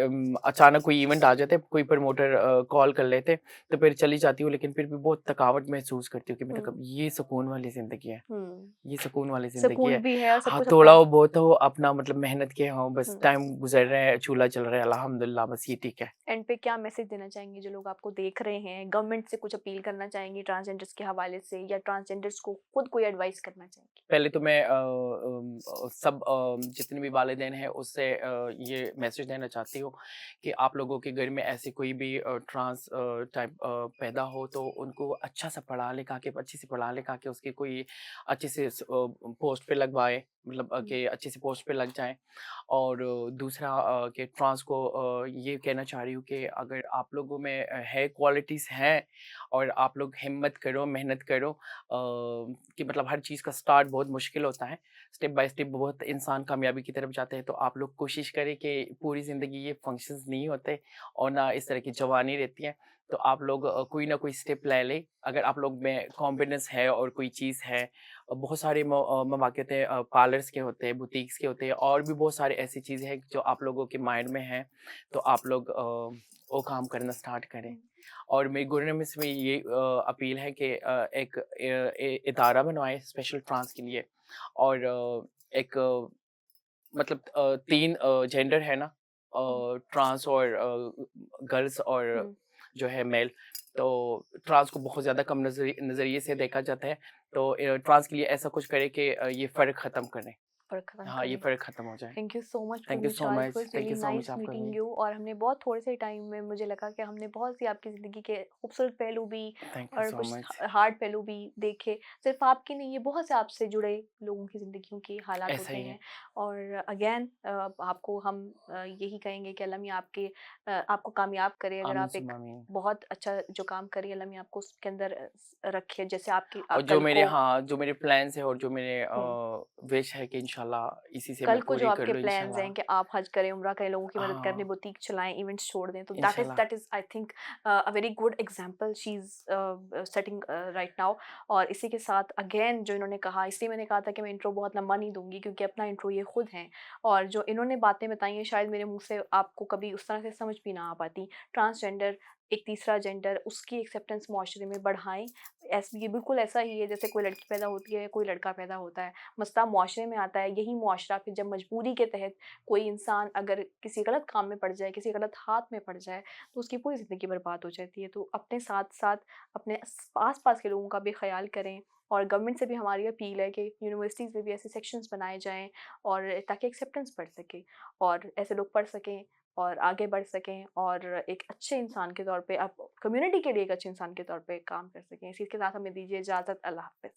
अचानक कोई इवेंट आ जाता है, कोई प्रमोटर कॉल कर लेते हैं, तो फिर चली जाती हूँ, लेकिन फिर भी बहुत थकावट महसूस करती हूँ कि मेरा हुँ, कब ये सुकून वाली ज़िंदगी है, हुँ। ये सुकून वाली ज़िंदगी सुकून है। भी है और सब हाँ, कुछ अपना थोड़ा है। बहुत हो अपना मतलब मेहनत किए हों, बस हुँ। टाइम गुज़र रहा है, चूल्हा चल रहा है, अल्हम्दुलिल्लाह बस ये ठीक है। एंड पे क्या मैसेज देना चाहेंगी जो लोग आपको देख रहे हैं? गवर्नमेंट से कुछ अपील करना चाहेंगी ट्रांसजेंडर्स के हवाले से, या ट्रांसजेंडर्स को खुद कोई एडवाइस करना चाहेंगी? पहले तो मैं सब जितने भी वालिदैन हैं उससे ये मैसेज देना चाहती हूँ कि आप लोगों के घर में ऐसी कोई भी ट्रांस टाइप पैदा हो तो उनको अच्छा सा पढ़ा लिखा के अच्छे से पढ़ा लिखा के उसकी कोई अच्छे से पोस्ट पे लगवाए, मतलब हुँ, कि अच्छी सी पोस्ट पे लग जाए। और दूसरा कि ट्रांस को ये कहना चाह रही हूँ कि अगर आप लोगों में है क्वालिटीज़ हैं और आप लोग हिम्मत करो, मेहनत करो, कि मतलब हर चीज़ का स्टार्ट बहुत मुश्किल होता है। स्टेप बाय स्टेप बहुत इंसान कामयाबी की तरफ जाते हैं, तो आप लोग कोशिश करें कि पूरी ज़िंदगी ये फंक्शंस नहीं होते और ना इस तरह की जवानी रहती है। तो आप लोग कोई ना कोई स्टेप ले लें। अगर आप लोग में कॉन्फिडेंस है और कोई चीज़ है, बहुत सारे मौके होते हैं, पार्लर्स के होते हैं, बुटीक्स के होते हैं और भी बहुत सारी ऐसी चीज़ें हैं जो आप लोगों के माइंड में हैं, तो आप लोग वो काम करना स्टार्ट करें। हुँ, और मेरी गवर्नमेंट से ये अपील है कि एक इदारा बनवाएँ स्पेशल ट्रांस के लिए। और एक मतलब 3 जेंडर है ना, हुँ, ट्रांस और गर्ल्स और हुँ। जो है मेल, तो ट्रांस को बहुत ज़्यादा कम नज़रिए से देखा जाता है। तो ट्रांस के लिए ऐसा कुछ करें कि ये फ़र्क ख़त्म करें। और खत्म हाँ, ये करें। फ़र्क ख़त्म हो जाए। Thank you so much thank you so Pooja, it much, was thank really you so much nice आपका मीटिंग भी। यू। और हमने बहुत थोड़े से टाइम में, मुझे लगा कि हमने बहुत सी आपकी ज़िंदगी के खूबसूरत पहलू भी थैंक यू और सो कुछ मच। हार्ड पहलू भी देखे। सिर्फ आपकी नहीं, ये बहुत से आपसे जुड़े लोगों की ज़िंदगियों के हालात ऐसा होते ही हैं। है। और अगेन आपको हम यही कहेंगे कि अल्लाह मियाँ आपको कामयाब करे। अगर आमीन आप एक सुम्मा आमीन। बहुत अच्छा जो काम करिए, अल्लाह मियाँ आपको उसके अंदर रखे, जैसे आपकी और जो कल मेरे, को। हाँ, जो मेरे प्लान्स हैं और जो मेरे हुँ। विश है कि इंशाल्लाह इसी से कल मैं को जो पूरी कर आपके लूँ प्लान्स इंशाल्लाह। हैं कि आप हज करें, उम्रा करें, लोगों की मदद करें, हाँ, बुटीक चलाएँ, इवेंट्स छोड़ दें, तो इंशाल्लाह। That is I think a very good example she is setting right now. और इसी के साथ अगेन जो इन्होंने कहा, इसलिए मैंने कहा था कि मैं इंट्रो बहुत लंबा नहीं दूँगी, क्योंकि अपना इंट्रो ये खुद हैं। और जो इन्होंने बातें बताई हैं, शायद मेरे मुँह से आपको कभी उस तरह से समझ भी ना आ पाती। ट्रांसजेंडर, एक तीसरा जेंडर, उसकी एक्सेप्टेंस माशरे में बढ़ाएँ। ये बिल्कुल ऐसा ही है जैसे कोई लड़की पैदा होती है, कोई लड़का पैदा होता है। मसला मुआशरे में आता है, यही मुआशरा फिर जब मजबूरी के तहत कोई इंसान अगर किसी गलत काम में पड़ जाए, किसी गलत हाथ में पड़ जाए, तो उसकी पूरी ज़िंदगी बर्बाद हो जाती है। तो अपने साथ-साथ अपने आस-पास के लोगों का भी ख़्याल करें। और गवर्नमेंट से भी हमारी अपील है कि यूनिवर्सिटीज़ में भी ऐसे सेक्शंस बनाए जाएँ, और ताकि एक्सेप्टेंस बढ़ सके और ऐसे लोग पढ़ सकें और आगे बढ़ सकें, और एक अच्छे इंसान के तौर पे, आप कम्युनिटी के लिए एक अच्छे इंसान के तौर पे काम कर सकें। इसी के साथ हमें दीजिए इजाज़त। अल्लाह हाफ़िज़।